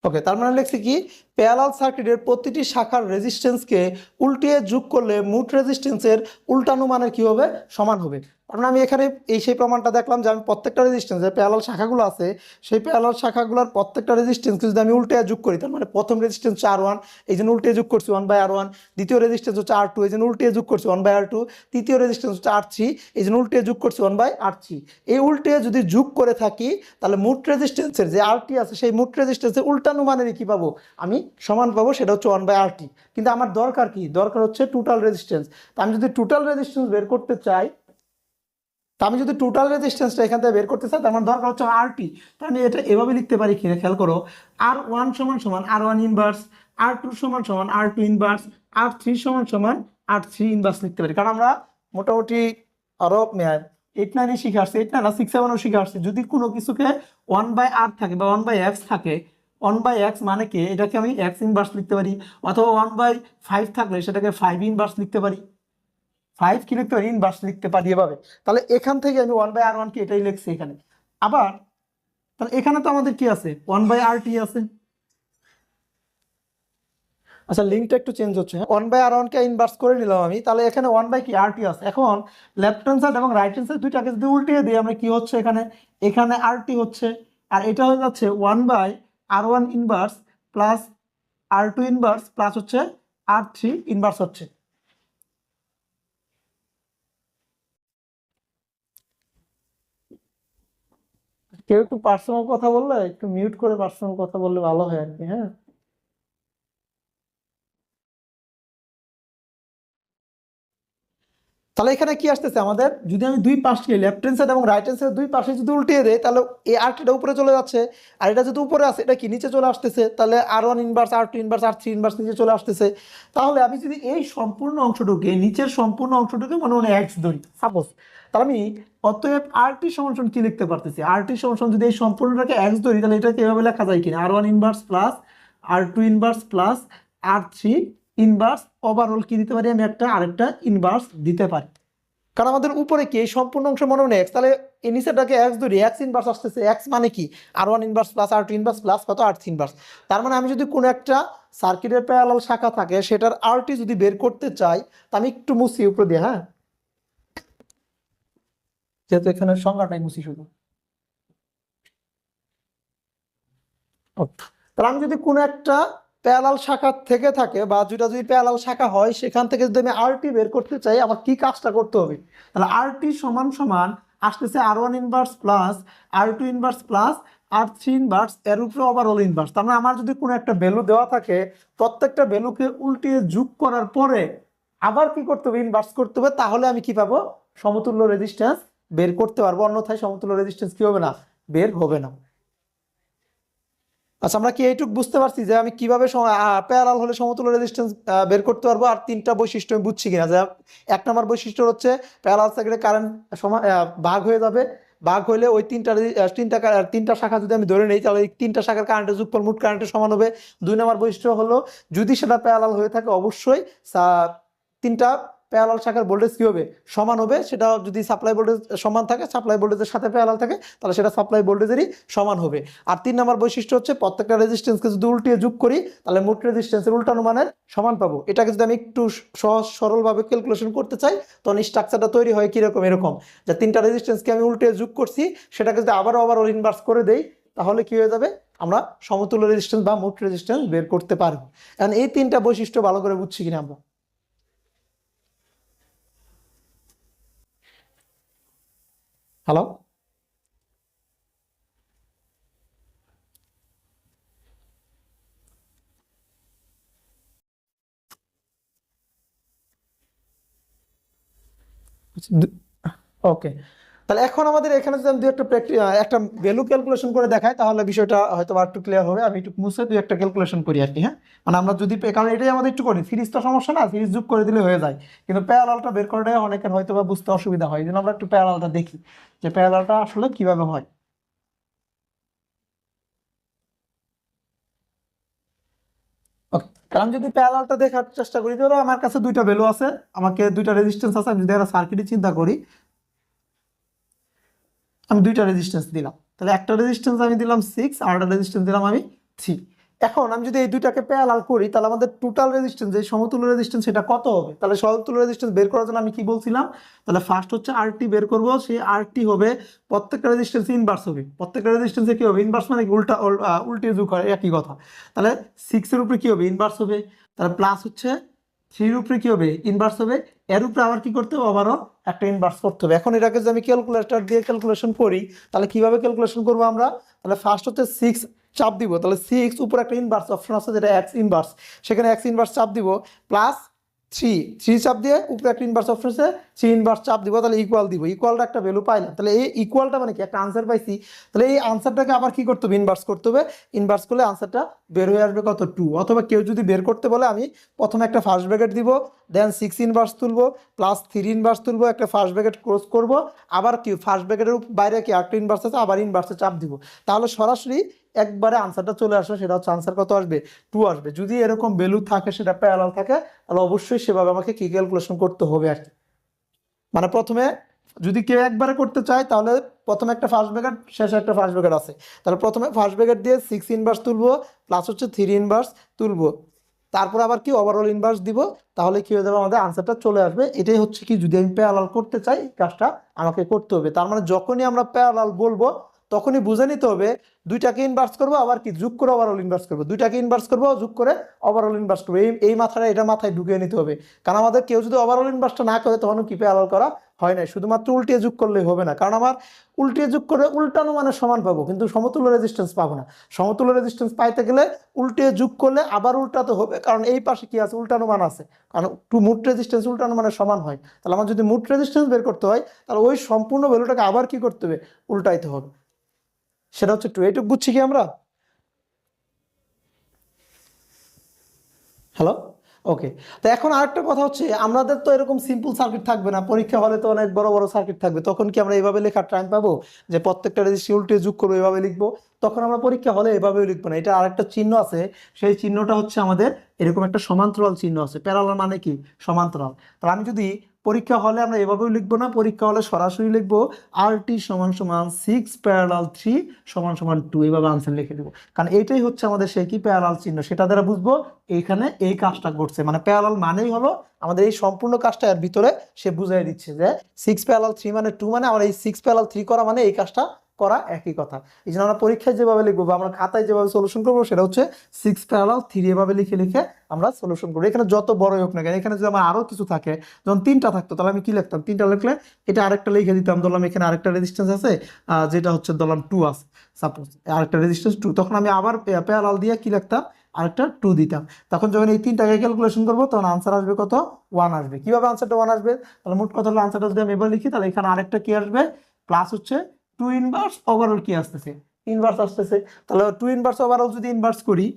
A: ওকে। তার মানে লিখছি কি প্যারালাল সার্কিটের প্রতিটি শাখার রেজিস্ট্যান্সকে উল্টিয়ে যোগ করলে মোট রেজিস্ট্যান্সের উল্টানো মানের কি হবে, সমান হবে। কারণ আমি এখানে সেই প্রমাণটা দেখলাম যে আমি প্রত্যেকটা রেজিস্ট্যান্স যে প্যারালাল শাখাগুলো আছে সেই প্যারালাল শাখাগুলোর প্রত্যেকটা রেজিস্ট্যান্সকে যদি আমি উল্টে যোগ করি, তার মানে প্রথম রেজিস্ট্যান্স হচ্ছে R1, এই জন্য উল্টে যোগ করছি 1 বাই R1, দ্বিতীয় রেজিস্ট্যান্স হচ্ছে R2, এই জন্য উল্টে যোগ করছি 1 বাই R2, তৃতীয় রেজিস্ট্যান্স হচ্ছে R3, এই জন্য উল্টে যোগ করছি 1 বাই R3। এই উল্টে যদি যোগ করে থাকি তাহলে মোট রেজিস্ট্যান্সের যে RT আছে সেই মোট রেজিস্ট্যান্সের উল্টানো মানের কি পাবো, আমি সমান পাবো, সেটা হচ্ছে 1 বাই RT। কিন্তু আমার দরকার কি, দরকার হচ্ছে টোটাল রেজিস্ট্যান্স। তা আমি যদি টোটাল রেজিস্ট্যান্স বের করতে চাই, এখান থেকে বের করতে চাই, তার মানে দরকার হচ্ছে RT। তো আমি এটা এভাবে লিখতে পারি, কিনা খেয়াল করো, R1 সমান সমান R1 ইনভার্স, R2 সমান সমান R2 ইনভার্স, R3 সমান সমান R3 ইনভার্স লিখতে পারি। কারণ আমরা মোটামুটি আরো 8-9 শিখে আসছি, 8-9 না 6-7 শিখে আসছি, যদি কোনো কিছুকে 1 বাই R থাকে বা 1 বাই X থাকে, 1 বাই X মানে কি, এটাকে আমি X ইনভার্স লিখতে পারি, অথবা 1 বাই 5 থাকলে সেটাকে 5 ইনভার্স লিখতে পারি, 5 কি লিখতে পারি, ইনভার্স লিখতে পারি এভাবে। তাহলে এখান থেকে আমি 1 বাই R1 কি এটাই লিখছি এখানে। আবার তাহলে এখানে তো আমাদের কি আছে, 1 বাই RT আছে। আচ্ছা লিঙ্কটা একটু চেঞ্জ হচ্ছে, 1 বাই R1 কে ইনভার্স করে নিলাম আমি, তাহলে এখানে 1 বাই কি RT আছে। এখন লেফট হ্যান্ড সাইড এবং রাইট হ্যান্ড সাইড দুইটাকে যদি উল্টিয়ে দিই আমরা, কি হচ্ছে এখানে, এখানে RT হচ্ছে, আর এটা হয়ে যাচ্ছে 1 by R1 inverse plus R2 inverse plus হচ্ছে R3 ইনভার্স হচ্ছে। কেউ একটু পার্সোনাল কথা বললে একটু মিউট করে পার্সোনাল কথা বললে ভালো হয় আর কি। হ্যাঁ, তাহলে এখানে কি আসতেছে আমাদের, যদি আমি দুই পাশকে লেফট হ্যান্ড সাইড এবং রাইট হ্যান্ড সাইড দুই পাশে যদি উল্টিয়ে দেয় তাহলে এই RTটা উপরে চলে যাচ্ছে, আর এটা যদি উপরে আসে এটা কি নিচে চলে আসতেছে, তাহলে R1 inverse R2 inverse R3 inverse নিচে চলে আসতেছে। তাহলে আমি যদি এই সম্পূর্ণ অংশটুকে, নিচের সম্পূর্ণ অংশটুকে মনে মনে X ধরি সাপোজ, তাহলে আমি অতএব আর টি সমান সমান কি লিখতে পারতেছি, আর টি সমান সমান যদি এই সম্পূর্ণটাকে এক্স ধরি তাহলে এটাকে এভাবে লেখা যায় কিনা, আর ওয়ান ইনভার্স প্লাস আর টু ইনভার্স প্লাস আর থ্রি ইনভার্স ওভারঅল কি দিতে পারি আমি একটা আরেকটা ইনভার্স দিতে পারি। কারণ আমাদের উপরে কি এই সম্পূর্ণ অংশ মনে হয় এক্স, তাহলে এই নিচেটাকে এক্স ধরি, এক্স ইনভার্স আসতেছে, এক্স মানে কি আর ওয়ান ইনভার্স প্লাস আর টু ইনভার্স প্লাস কত আর থ্রি ইনভার্স। তার মানে আমি যদি কোনো একটা সার্কিটের প্যারালাল শাখা থাকে সেটার আর টি যদি বের করতে চাই তা আমি একটু মুছি উপরে দিয়ে, হ্যাঁ যেহেতু এখানে সংজ্ঞাটাই মুছি শুধু। তাহলে আমি যদি কোনো একটা প্যারালাল শাখা থেকে থাকে বা যেটা যদি প্যারালাল শাখা হয় সেখান থেকে যদি আমি আর টি বের করতে চাই আমার কি কাজটা করতে হবে, তাহলে আর টি সমান সমান আসতেছে আর ওয়ান ইনভার্স প্লাস আর টু ইনভার্স প্লাস আর থ্রি ইনভার্স এর উপরে ওভারঅল ইনভার্স। তার মানে আমার যদি কোনো একটা ভ্যালু দেওয়া থাকে প্রত্যেকটা ভ্যালুকে উল্টিয়ে যোগ করার পরে আবার কি করতে হবে, ইনভার্স করতে হবে, তাহলে আমি কি পাবো, সমতুল্য রেজিস্ট্যান্স বের করতে পারবো, অন্যথায় সমতুল্য রেজিস্ট্যান্স কি হবে না, বের হবে না। আচ্ছা আমরা কি এইটুকু বুঝতে পারছি যে আমি কিভাবে প্যারালাল হলে সমতুল্য রেজিস্ট্যান্স বের করতে পারবো, আর তিনটা বৈশিষ্ট্য আমি বুঝছি কিনা। যে এক নম্বর বৈশিষ্ট্য হচ্ছে প্যারালাল সার্কিটে কারেন্ট ভাগ হয়ে যাবে, ভাগ হইলে ওই তিনটা শাখা যদি আমি ধরে নিই তাহলে এই তিনটা শাখার কারেন্টের যোগফল মোট কারেন্টের সমান হবে। দুই নম্বর বৈশিষ্ট্য হলো যদি সেটা প্যারালাল হয়ে থাকে অবশ্যই তিনটা প্যারালাল শাখার ভোল্টেজ কি হবে, সমান হবে। সেটা যদি সাপ্লাই ভোল্টেজ সমান থাকে, সাপ্লাই ভোল্টেজের সাথে প্যারালাল থাকে, তাহলে সেটা সাপ্লাই ভোল্টেজেরই সমান হবে। আর তিন নম্বর বৈশিষ্ট্য হচ্ছে প্রত্যেকটা রেজিস্ট্যান্সকে যদি উল্টিয়ে যোগ করি তাহলে মোট রেজিস্ট্যান্সের উল্টানো মানের সমান পাবো। এটাকে যদি আমি একটু সহজ সরলভাবে ক্যালকুলেশন করতে চাই তখন স্ট্রাকচারটা তৈরি হয় কিরকম, এরকম যে তিনটা রেজিস্ট্যান্সকে আমি উল্টিয়ে যোগ করছি, সেটাকে যদি আবার ইনভার্স করে দেই তাহলে কি হয়ে যাবে, আমরা সমতুল্য রেজিস্ট্যান্স বা মোট রেজিস্ট্যান্স বের করতে পারবো। এখন এই তিনটা বৈশিষ্ট্য ভালো করে বুঝছি কিনা আমরা। হ্যালো, ওকে। তাহলে এখন আমাদের এখানে যদি আমি একটা ভ্যালু ক্যালকুলেশন করে দেখাই তাহলে বিষয়টা হয়তো আর একটু ক্লিয়ার হবে। আমি একটু মুছে দুই একটা ক্যালকুলেশন করি আর কি, হ্যাঁ মানে আমরা যদি, কারণ এটাই আমাদের একটু করি, সিরিজ তো সমস্যা না, সিরিজ যোগ করে দিলে হয়ে যায়, কিন্তু প্যারালালটা বের করাটাই অনেকের হয়তো বা বুঝতে অসুবিধা হয়। এই জন্য আমরা একটু প্যারালালটা দেখি যে প্যারালালটা আসলে কিভাবে হয়। Okay, কারণ যদি প্যারালালটা দেখার চেষ্টা করি, ধরো আমার কাছে দুইটা ভ্যালু আছে, আমাকে দুইটা রেজিস্ট্যান্স আছে, আমি যদি একটা সার্কিটে চিন্তা করি, আমি দুইটা রেজিস্ট্যান্স দিলাম, তাহলে একটা রেজিস্ট্যান্স আমি দিলাম 6 আর একটা রেজিস্ট্যান্স দিলাম আমি 3। এখন আমি যদি এই দুইটাকে প্যারালাল করি তাহলে আমাদের টোটাল রেজিস্ট্যান্স, এই সমতুল্য রেজিস্ট্যান্স সেটা কত হবে। তাহলে সমতুল্য রেজিস্ট্যান্স বের করার জন্য আমি কি বলছিলাম, তাহলে ফার্স্ট হচ্ছে আরটি বের করব, সেই আরটি হবে প্রত্যেকটা রেজিস্ট্যান্স ইনভার্স হবে, প্রত্যেকটা রেজিস্ট্যান্সে কি হবে, ইনভার্স মানে কি উল্টে যোগ হয় একই কথা। তাহলে 6 এর উপরে কি হবে, ইনভার্স হবে, তাহলে প্লাস হচ্ছে 3 এর উপরে কি হবে, ইনভার্স হবে, এর উপরে আবার কি করতে হবে, আবারও একটা ইনভার্স করতে হবে। এখন এটাকে যদি আমি ক্যালকুলেটর দিয়ে ক্যালকুলেশন করি তাহলে কিভাবে ক্যালকুলেশন করবো আমরা, তাহলে ফার্স্ট হচ্ছে 6 চাপ দিব, তাহলে 6 উপরে একটা ইনভার্স অপশন আছে যেটা এক্স ইনভার্স, সেখানে এক্স ইনভার্স চাপ দিব, প্লাস 3 চাপ দিয়ে উপরে একটা ইনভার্স অপশন আছে 3 ইনভার্স চাপ দিব, তাহলে ইকুয়াল দিব, ইকুয়ালটা একটা ভ্যালু পাইলাম। তাহলে এই ইকুয়ালটা মানে কি, একটা আনসার পাইছি। তাহলে এই আনসারটাকে আবার কি করতে হবে, ইনভার্স করতে হবে, ইনভার্স করলে আনসারটা বের হয়ে আসবে কত, 2। অথবা কেউ যদি বের করতে বলে আমি প্রথমে একটা ফার্স্ট ব্র্যাকেট দিব, দেন 6 ইনভার্স তুলবো, প্লাস 3 ইনভার্স তুলবো, একটা ফার্স্ট ব্র্যাকেট ক্লোজ করব, আবার কি ফার্স্ট ব্র্যাকেটের বাইরে কি একটা ইনভার্স আছে, আবার ইনভার্সে চাপ দিব, তাহলে সরাসরি একবারে আনসারটা চলে আসবে। সেটা হচ্ছে আনসার কত আসবে, 2 আসবে। যদি এরকম ভ্যালু থাকে, সেটা প্যারালাল থাকে, তাহলে অবশ্যই সেভাবে আমাকে কি ক্যালকুলেশন করতে হবে আর কি। মানে প্রথমে যদি কেউ একবারে করতে চায় তাহলে প্রথমে একটা ফার্স্ট ব্র্যাকেট, শেষে একটা ফার্স্ট ব্র্যাকেট আছে, তাহলে প্রথমে ফার্স্ট ব্র্যাকেট দিয়ে 6 ইনভার্স তুলবো, প্লাস হচ্ছে 3 ইনভার্স তুলবো, তারপর আবার কি ওভারঅল ইনভার্স দিব, তাহলে কি হয়ে যাবে, আমাদের আনসারটা চলে আসবে। এটাই হচ্ছে কি, যদি আমি প্যারালাল করতে চাই এই কাজটা আমাকে করতে হবে। তার মানে যখনই আমরা প্যারালাল বলবো তখনই বুঝে নিতে হবে দুইটাকে ইনভার্স করবো, আবার কি যোগ করে ওভারঅল ইনভার্স করবো, দুইটাকে ইনভার্স করবো যোগ করে ওভারঅল ইনভার্স করবো, এই মাথাটা এটা মাথায় ঢুকিয়ে নিতে হবে। কারণ আমাদের কেউ যদি ওভারঅল ইনভার্সটা না করে তখন কি প্যারালাল করা হয় না, শুধুমাত্র উল্টিয়ে যোগ করলেই হবে না, কারণ আমার উল্টিয়ে যোগ করে উল্টানো মানে সমান পাবো কিন্তু সমতুল্য রেজিস্ট্যান্স পাবো না। সমতুল্য রেজিস্ট্যান্স পাইতে গেলে উল্টিয়ে যোগ করলে আবার উল্টাতে হবে, কারণ এই পাশে কি আছে, উল্টানো মান আছে, কারণ মোট রেজিস্ট্যান্স উল্টানো মানে সমান হয়। তাহলে আমার যদি মোট রেজিস্ট্যান্স বের করতে হয় তাহলে ওই সম্পূর্ণ ভ্যালুটাকে আবার কি করতে হবে, উল্টাইতে হবে। সেটা হচ্ছে 2। এইটুকু বুঝছি কি আমরা, হ্যালো। ওকে, তো এখন আরেকটা কথা হচ্ছে, আমাদের তো এরকম সিম্পল সার্কিট থাকবে না, পরীক্ষা হলে তো অনেক বড় বড় সার্কিট থাকবে, তখন কি আমরা এইভাবে লেখার টাইম পাবো যে প্রত্যেকটা রেজিস্ট্রি উল্টে যোগ করবো এভাবে লিখবো? তখন আমরা পরীক্ষা হলে এভাবেও লিখবো না। এটা আরেকটা চিহ্ন আছে, সেই চিহ্নটা হচ্ছে আমাদের এরকম একটা সমান্তরাল চিহ্ন আছে। প্যারালাল মানে কি? সমান্তরাল। তাহলে আমি যদি পরীক্ষা হলে আমরা এভাবেও লিখবো না, পরীক্ষা হলে সরাসরি লিখবো আর টি সমান সমান 6 প্যারালাল 3 সমান সমান 2, এভাবে আনসার লিখে দেবো। কারণ এইটাই হচ্ছে আমাদের সেই কি প্যারালাল চিহ্ন, সেটা দ্বারা বুঝবো এইখানে এই কাজটা ঘটছে। মানে প্যারালাল মানেই হলো আমাদের এই সম্পূর্ণ কাজটা এর ভিতরে সে বুঝাই দিচ্ছে যে 6 প্যারালাল 3 মানে 2, মানে আমার এই 6 প্যারালাল 3 করা মানে এই কাজটা করা একই কথা। এই জন্য আমরা পরীক্ষায় যেভাবে লিখবো বা আমরা খাতায় যেভাবে সলিউশন করবো সেটা হচ্ছে 6 প্যারালাল 3 এভাবে লিখে লিখে আমরা সলিউশন করবো। এখানে যত বড়ই হোক না কেন, এখানে যদি আমার আরো কিছু থাকে, যখন 3টা থাকতো তাহলে আমি কি লিখতাম, 3টা লিখলে এটা আরেকটা লিখে দিতাম, ধরলাম এখানে আরেকটা রেজিস্ট্যান্স আছে, যেটা হচ্ছে ধরলাম 2 আছে, সাপোজ আরেকটা রেজিস্ট্যান্স 2, তখন আমি আবার প্যারালাল দিয়ে কি লিখতাম, আরেকটা 2 দিতাম। তখন যখন এই 3টাকে ক্যালকুলেশন করবো তখন আনসার আসবে কত? 1 আসবে। কিভাবে আনসারটা 1 আসবে? তাহলে মোট কথা হলো আনসারটা যদি আমি এবার লিখি, তাহলে এখানে আরেকটা কি আসবে, প্লাস হচ্ছে 2 ইনভার্স ওভারঅল কি আসতেছে, ইনভার্স আসতেছে। তাহলে 2 ইনভার্স ওভারঅল যদি ইনভার্স করি,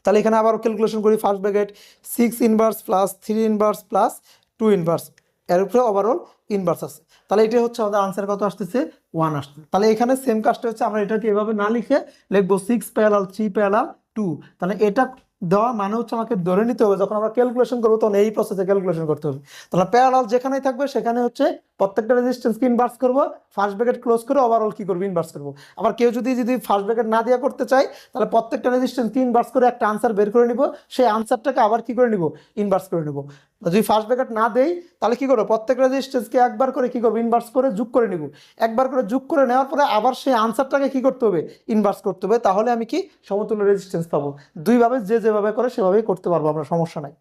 A: তাহলে এখানে আবার ক্যালকুলেশন করি, first bracket 6 inverse plus 3 inverse plus 2 inverse, এর উপরে ওভারঅল ইনভার্স আছে। তাহলে এটা হচ্ছে আমাদের আনসার কত আসতেছে, 1 আসছে। তাহলে এখানে সেম কাজটা হচ্ছে, আমরা এটাকে এভাবে না লিখে লিখবো 6 প্যারালাল 3 প্যারালাল 2। তাহলে এটা দেওয়া মানে হচ্ছে আমাকে ধরে নিতে হবে যখন আমরা ক্যালকুলেশন করবো তখন এই প্রসেসে ক্যালকুলেশন করতে হবে। তাহলে প্যারালাল যেখানেই থাকবে সেখানে হচ্ছে প্রত্যেকটা রেজিস্ট্যান্সকে ইনভার্স করবো, ফার্স্ট ব্র্যাকেট ক্লোজ করে ওভারঅল কি করবো, ইনভার্স করবো। আবার কেউ যদি ফার্স্ট ব্র্যাকেট না দিয়ে করতে চায়, তাহলে প্রত্যেকটা রেজিস্ট্যান্সকে ইনভার্স করে একটা আনসার বের করে নিব, সেই আনসারটাকে আবার কি করে নিব, ইনভার্স করে নিব। যদি ফার্স্ট ব্র্যাকেট না দেই তাহলে কি করবো, প্রত্যেক রেজিস্ট্যান্সকে একবার করে কি করবো, ইনভার্স করে যোগ করে নিব। একবার করে যোগ করে নেওয়ার পরে আবার সেই আনসারটাকে কি করতে হবে, ইনভার্স করতে হবে। তাহলে আমি কি সমতুল্য রেজিস্ট্যান্স পাবো। দুইভাবে যে যেভাবে করে সেভাবেই করতে পারবো আমরা, সমস্যা নাই।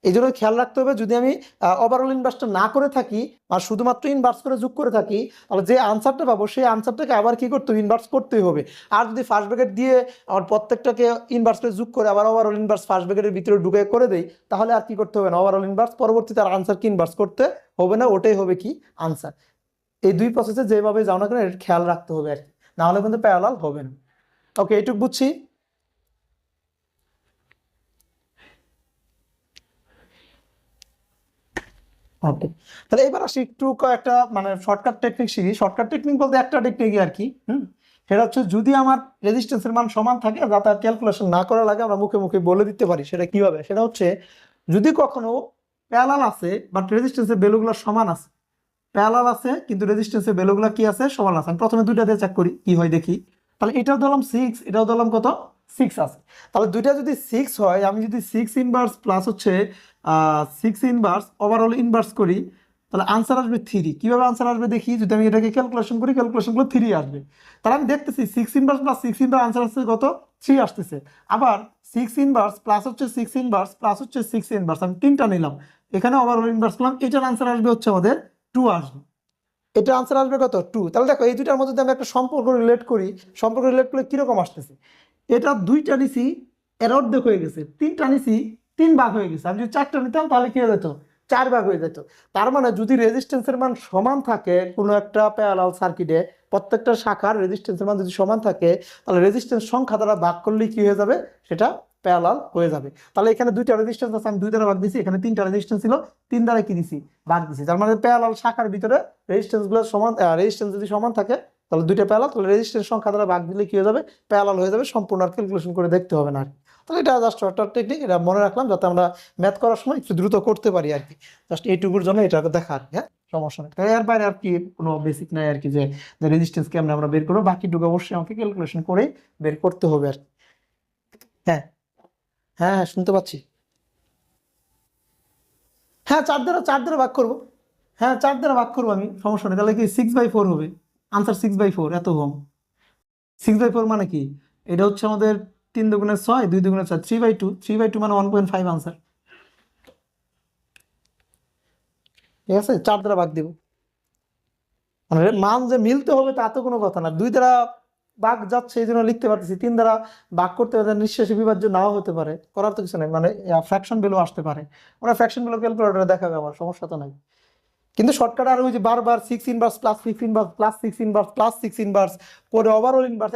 A: এই জন্য খেয়াল রাখতে হবে, যদি আমি ওভারঅল ইনভার্সটা না করে থাকি আর শুধুমাত্র ইনভার্স করে যোগ করে থাকি, তাহলে যে আনসারটা পাবো সেই আনসারটাকে আবার কি করতে হবে, ইনভার্স করতেই হবে। আর যদি ফার্স্ট ব্র্যাকেট দিয়ে আমার প্রত্যেকটাকে ইনভার্স করে যোগ করে আবার ওভারঅল ইনভার্স ফার্স্ট ব্র্যাকেটের ভিতরে ঢুকে করে দেই, তাহলে আর কি করতে হবে না, ওভারঅল ইনভার্স পরবর্তীতে আর আনসারকে ইনভার্স করতে হবে না, ওটাই হবে কি আনসার। এই দুই প্রসেসে যেভাবে যাও না কেন এটা খেয়াল রাখতে হবে আর কি, না হলে কিন্তু প্যারালাল হবে না। ওকে, এইটুকু বুঝছি। ওকে, তাহলে এবার আসি একটু কয়েকটা মানে শর্টকাট টেকনিক শিখি। শর্টকাট টেকনিক বলতে একটা টেকনিক আর কি, সেটা হচ্ছে যদি আমার রেজিস্ট্যান্সের মান সমান থাকে, যাতে আর ক্যালকুলেশন না করা লাগে, আমরা মুখে মুখে বলে দিতে পারি। সেটা কিভাবে, সেটা হচ্ছে যদি কখনো প্যারালাল আছে বাট রেজিস্ট্যান্সের ভ্যালুগুলো সমান আছে, প্যারালাল আছে কিন্তু রেজিস্ট্যান্সের ভ্যালুগুলো কি আছে, সমান আছে। আমি প্রথমে দুইটা দিয়ে চেক করি কি হয় দেখি। তাহলে এটাও ধরলাম 6, এটাও ধরলাম কত, 6 আছে। তাহলে দুইটা যদি 6 হয়, আমি যদি 6 ইনভার্স প্লাস হচ্ছে 6 ইনভার্স ওভারঅল ইনভার্স করি, তাহলে আনসার আসবে 3। কিভাবে আনসার আসবে দেখি, যদি আমি এটাকে ক্যালকুলেশন করি, ক্যালকুলেশন করলে 3 আসবে। তাহলে আমি দেখতেছি 6 ইনভার্স প্লাস 6 ইনভার্স আনসার আসছে কত, 3 আসতেছে। আবার 6 ইনভার্স প্লাস হচ্ছে 6 ইনভার্স প্লাস হচ্ছে 6 ইনভার্স, আমি 3টা নিলাম, এখানে ওভারঅল ইনভার্স করলাম, এটার আনসার আসবে হচ্ছে আমাদের 2 আসবে। এটা আনসার আসবে কত, 2। তাহলে দেখো এই দুইটার মধ্যে যদি আমি একটা সম্পর্ক রিলেট করি, সম্পর্ক রিলেট করলে কিরকম আসতেছে, এটা 2টা নিছি, এর অর্ধেক হয়ে গেছে, 3টা নিছি, 3 ভাগ হয়ে গেছে। আমি যদি 4টা নিতাম তাহলে কি হয়ে যেত, 4 ভাগ হয়ে যেত। তার মানে যদি রেজিস্ট্যান্সের মান সমান থাকে কোনো একটা প্যারালাল সার্কিটে, প্রত্যেকটা শাখার রেজিস্ট্যান্সের মান যদি সমান থাকে, তাহলে রেজিস্ট্যান্স সংখ্যা দ্বারা ভাগ করলেই কি হয়ে যাবে, সেটা প্যারালাল হয়ে যাবে। তাহলে এখানে 2টা রেজিস্ট্যান্স আছে, আমি 2 দ্বারা ভাগ দিছি, এখানে 3টা রেজিস্ট্যান্স ছিল, 3 দ্বারা কি দিছি, ভাগ দিছি। তার মানে প্যারালাল শাখার ভিতরে রেজিস্ট্যান্সগুলো সমান, রেজিস্ট্যান্স যদি সমান থাকে তাহলে 2টা প্যারালাল, তাহলে রেজিস্ট্যান্স সংখ্যা দ্বারা ভাগ দিলে কি হয়ে যাবে, প্যারালাল হয়ে যাবে। সম্পূর্ণ আর ক্যালকুলেশন করে দেখতে হবে না আর কি। তাহলে এটা জাস্ট একটা টেকনিক, এটা মনে রাখলাম যাতে আমরা ম্যাথ করার সময় একটু দ্রুত করতে পারি আর কি। জাস্ট এইটুকুর জন্য এটা দেখা আর কি, হ্যাঁ, সমস্যা নেই। এর বাইরে আর কি কোনো বেসিক নাই আর কি, যে রেজিস্ট্যান্স কেমন আমরা বের করবো, বাকিটুকু অবশ্যই আমাকে ক্যালকুলেশন করে বের করতে হবে আর কি। হ্যাঁ হ্যাঁ হ্যাঁ, শুনতে পাচ্ছি। হ্যাঁ, 4 দ্বারা ভাগ করবো। হ্যাঁ, 4 দ্বারা ভাগ করবো আমি, সমস্যা নেই। তাহলে কি 6/4 হবে, আনসার 6/4, এত কম। 6/4 মানে কি, এটা হচ্ছে আমাদের 3 দুগুণে 6, 2 দুগুণে 4, 3/2, 3/2 মানে 1.5 আনসার। ঠিক আছে, 4 দ্বারা ভাগ দিব, মানে মান যে মিলতে হবে তা তো কোনো কথা না। 2 দ্বারা ভাগ যাচ্ছে এই জন্য লিখতে পারতেছি, 3 দ্বারা ভাগ করতে পারে, নিঃশেষে বিভাজ্য নাও হতে পারে, করার তো কিছু নেই, মানে ফ্র্যাকশন ভ্যালু আসতে পারে। ওরা ফ্র্যাকশন ভ্যালু ক্যালকুলেটরে দেখাবে, আমার সমস্যা তো নাই। কিন্তু শর্টকাট আর ওই যে বারবার 6 inverse plus 6 inverse plus 6 inverse plus 6 inverse করে ওভারঅল ইনভার্স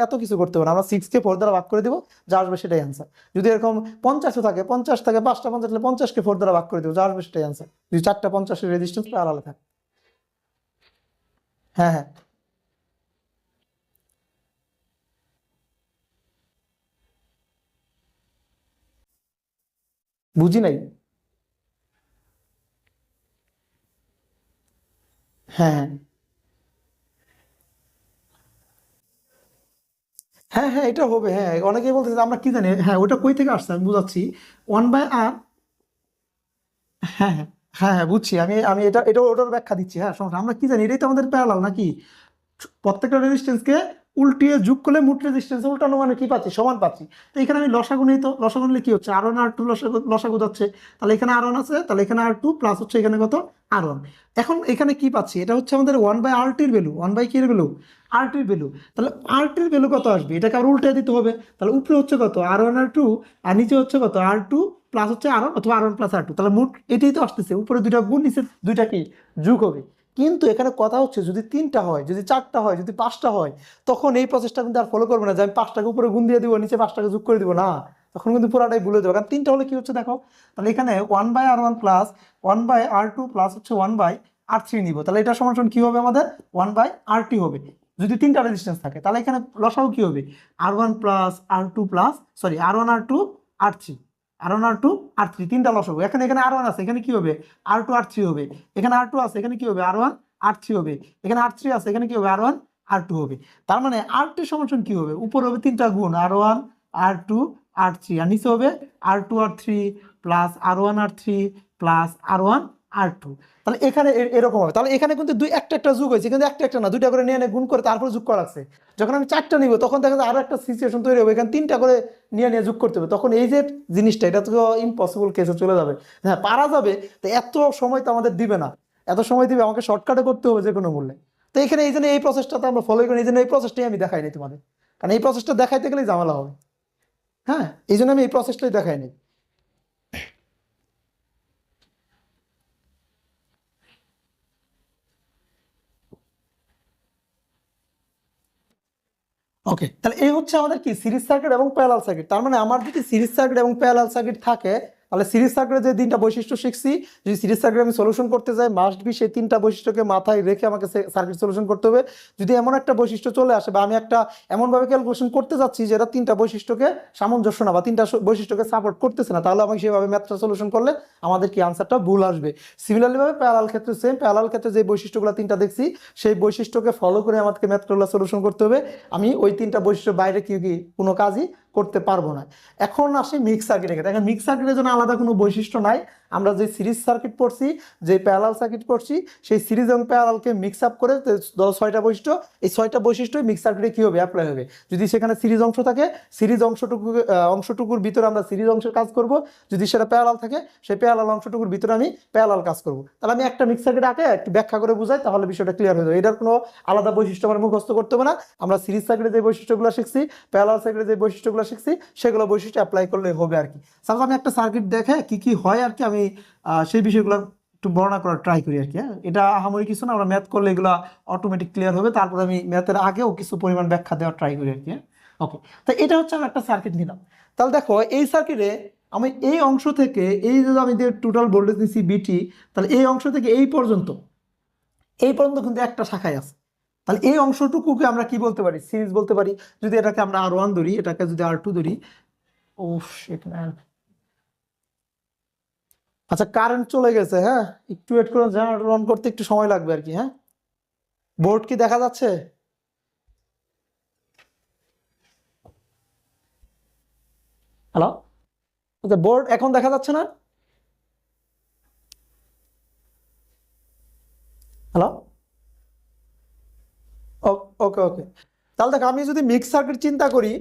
A: এত কিছু করতে হবে না। আমরা 6কে 4 দ্বারা ভাগ করে দিব, যা আসবে সেটাই অ্যান্সার। যদি এরকম 50ও থাকে, 50 থাকে 5টা 50 হলে 50কে 4 দ্বারা ভাগ করে দিব, যা আসবে সেটাই অ্যান্সার, যদি 4টা 50-এর রেজিস্ট্যান্স প্যারালাল থাকে। হ্যাঁ হ্যাঁ বুঝি নাই। হ্যাঁ হ্যাঁ হ্যাঁ হ্যাঁ এটা হবে। হ্যাঁ অনেকেই বলতেছে আমরা কি জানি, হ্যাঁ ওটা কই থেকে আসছে আমি বুঝাচ্ছি। 1/r, হ্যাঁ হ্যাঁ হ্যাঁ হ্যাঁ বুঝছি। আমি আমি এটা এটা ওটার ব্যাখ্যা দিচ্ছি। হ্যাঁ সমস্যা, আমরা কি জানি এটাই তো আমাদের প্যারালাল নাকি। প্রত্যেকটা রেজিস্ট্যান্সকে উল্টিয়ে যোগ করলে মোট রেজিস্ট্যান্স উল্টানো মানে কি পাচ্ছি, সমান পাচ্ছি। তো এখানে আমি লসাগু নেই, তো লসাগু নিলে কি হচ্ছে, R1 R2 লসাগু লসাগু যাচ্ছে, তাহলে এখানে R1 আছে, তাহলে এখানে R2 প্লাস হচ্ছে এখানে কত R1। এখন এখানে কি পাচ্ছি, এটা হচ্ছে আমাদের 1/RT-র ভ্যালু, 1/কি এর ভ্যালু, RT-র ভ্যালু। তাহলে RT-র ভ্যালু কত আসবে, এটাকে আবার উল্টে দিতে হবে। তাহলে উপরে হচ্ছে কত R1 R2, আর নিচে হচ্ছে কত R2 প্লাস হচ্ছে R1 অথবা R1 প্লাস R2, তাহলে মোট এটাই তো আসতেছে, উপরে দুইটা গুণ নিচে দুইটা কি যোগ হবে। কিন্তু এখানে কথা হচ্ছে যদি 3টা হয়, যদি 4টা হয়, যদি 5টা হয়, তখন এই প্রসেসটা কিন্তু আর ফলো করবো না যে আমি 5টাকে উপরে গুণ দিয়ে দিব, নিচে 5টাকে যোগ করে দিব না, তখন কিন্তু পুরাটাই ভুলে যাবে। কারণ 3টা হলে কি হচ্ছে দেখো, তাহলে এখানে 1/R1 প্লাস 1/R2 প্লাস হচ্ছে 1/R3 নিব, তাহলে এটা সমান সমান কি হবে আমাদের 1/RT হবে, যদি 3টা রেজিস্ট্যান্স থাকে। তাহলে এখানে লসাগু কি হবে, R1 plus R2 plus sorry R1 R2 R3, R1 R2 R3 তিনটা লসাগু। এখানে এখানে R1 আছে, এখানে কি হবে R2 R3 হবে, এখানে R2 আছে, এখানে কি হবে R1 R3 হবে, এখানে R3 আছে, এখানে কি হবে R1 R2 হবে। তার মানে R2 সমান কি হবে, উপরে হবে 3টা গুণ R1 R2 R3, আর নিচে হবে R2 R3 plus R1 R3 plus R1 R2। তাহলে এখানে এরকম হবে। তাহলে এখানে কিন্তু দুই একটা একটা যোগ হয়েছে, কিন্তু একটা একটা না, দুইটা করে নিয়ে গুণ করে তারপরে যোগ করা লাগছে। যখন আমি 4টা নিব তখন দেখা যায় আরো একটা সিচুয়েশন তৈরি হবে, এখানে 3টা করে নিয়ে নিয়ে যোগ করতে হবে, তখন এই যে জিনিসটা এটা তো ইম্পসিবল কেসে চলে যাবে। হ্যাঁ পারা যাবে, তো এত সময় তো আমাদের দিবে না, এত সময় দিবে আমাকে শর্টকাটে করতে হবে যে কোনো মূল্যে। তো এখানে এই জন্য এই প্রসেসটা তো আমরা ফলো করি, এই জন্য এই প্রসেসটাই আমি দেখাইনি তোমাদের, কারণ এই প্রসেসটা দেখাইতে গেলেই ঝামেলা হবে। হ্যাঁ এই জন্য আমি এই প্রসেসটাই দেখাইনি। ওকে, তাহলে এই হচ্ছে আমাদের কি সিরিজ সার্কিট এবং প্যারালাল সার্কিট। তার মানে আমার যদি সিরিজ সার্কিট এবং প্যারালাল সার্কিট থাকে, তাহলে সিরিজ সার্কিটের যে 3টা বৈশিষ্ট্য শিখছি, যদি সিরিজ সার্কিট আমি সলিউশন করতে যাই মাস্ট বি সেই 3টা বৈশিষ্ট্যকে মাথায় রেখে আমাকে সার্কিট সলিউশন করতে হবে। যদি এমন একটা বৈশিষ্ট্য চলে আসে বা আমি একটা এমনভাবে ক্যালকুলেশন করতে যাচ্ছি যেটা 3টা বৈশিষ্ট্যকে সামঞ্জস্য না বা 3টা বৈশিষ্ট্যকে সাপোর্ট করতেছে না, তাহলে আমাকে সেভাবে ম্যাথটা সলিউশন করলে আমাদের কি আনসারটা ভুল আসবে। সিমিলারলি ভাবে প্যারালাল ক্ষেত্রে সেম, প্যারালাল ক্ষেত্রে যে বৈশিষ্ট্যগুলো 3টা দেখছি সেই বৈশিষ্ট্যকে ফলো করে আমাদেরকে ম্যাথগুলো সলিউশন করতে হবে। আমি ওই 3টা বৈশিষ্ট্য বাইরে কি কি কোনো কাজই করতে পারবো না। এখন আসি মিক্স সার্কিটের ক্ষেত্রে। এখন মিক্স সার্কিটের জন্য আলাদা কোনো বৈশিষ্ট্য নাই, আমরা যে সিরিজ সার্কিট পড়ছি, যে প্যারালাল সার্কিট পড়ছি, সেই সিরিজ এবং প্যারালালকে মিক্স আপ করে 6টা বৈশিষ্ট্য, এই 6টা বৈশিষ্ট্য মিক্স সার্কিটে কি হবে অ্যাপ্লাই হবে। যদি সেখানে সিরিজ অংশ থাকে, সিরিজ অংশটুকুর ভিতরে আমরা সিরিজ অংশের কাজ করব, যদি সেটা প্যারালাল থাকে সেই প্যারালাল অংশটুকুর ভিতরে আমি প্যারালাল কাজ করব। তাহলে আমি একটা মিক্স সার্কিট আঁকে একটু ব্যাখ্যা করে বুঝাই, তাহলে বিষয়টা ক্লিয়ার হয়ে যাবে। এটার কোনো আলাদা বৈশিষ্ট্য আমার মুখস্থ করতে হবে না, আমরা সিরিজ সার্কিটে যে বৈশিষ্ট্যগুলো শিখছি, প্যারালাল সার্কিটে যে বৈশিষ্ট্যগুলো শিখছি সেগুলো বৈশিষ্ট্য অ্যাপ্লাই করলে হবে আর কি। সাপোজ আমি একটা সার্কিট দেখে কি কি হয় আর কি, আমি সেই বিষয়গুলো একটু বর্ণনা করার ট্রাই করি আর কি। হ্যাঁ এটা আহামরি কিছু না, আমরা ম্যাথ করলে এগুলো অটোমেটিক ক্লিয়ার হবে, তারপর আমি ম্যাথের আগেও কিছু পরিমাণ ব্যাখ্যা দেওয়ার ট্রাই করি আর কি। ওকে, তো এটা হচ্ছে আমি একটা সার্কিট নিলাম। তাহলে দেখো এই সার্কিটে আমি এই অংশ থেকে, এই যে আমি যে টোটাল ভোল্টেজ নিচ্ছি বিটি, তাহলে এই অংশ থেকে এই পর্যন্ত কিন্তু একটা শাখায় আছে। তাহলে এই অংশটুকুকে আমরা কি বলতে পারি, সিরিজ বলতে পারি। যদি এটাকে আমরা R1 ধরি, এটাকে যদি R2 ধরি, ও শিট ম্যান, আচ্ছা কারেন্ট চলে গেছে, হ্যাঁ একটু ওয়েট করুন, জেনারেটর অন করতে একটু সময় লাগবে আর কি। হ্যাঁ বোর্ড কি দেখা যাচ্ছে, হ্যালো, আচ্ছা বোর্ড এখন দেখা যাচ্ছে না, হ্যালো, ওকে ওকে। তাহলে দেখো আমি যদি মিক্স সার্কিট চিন্তা করি,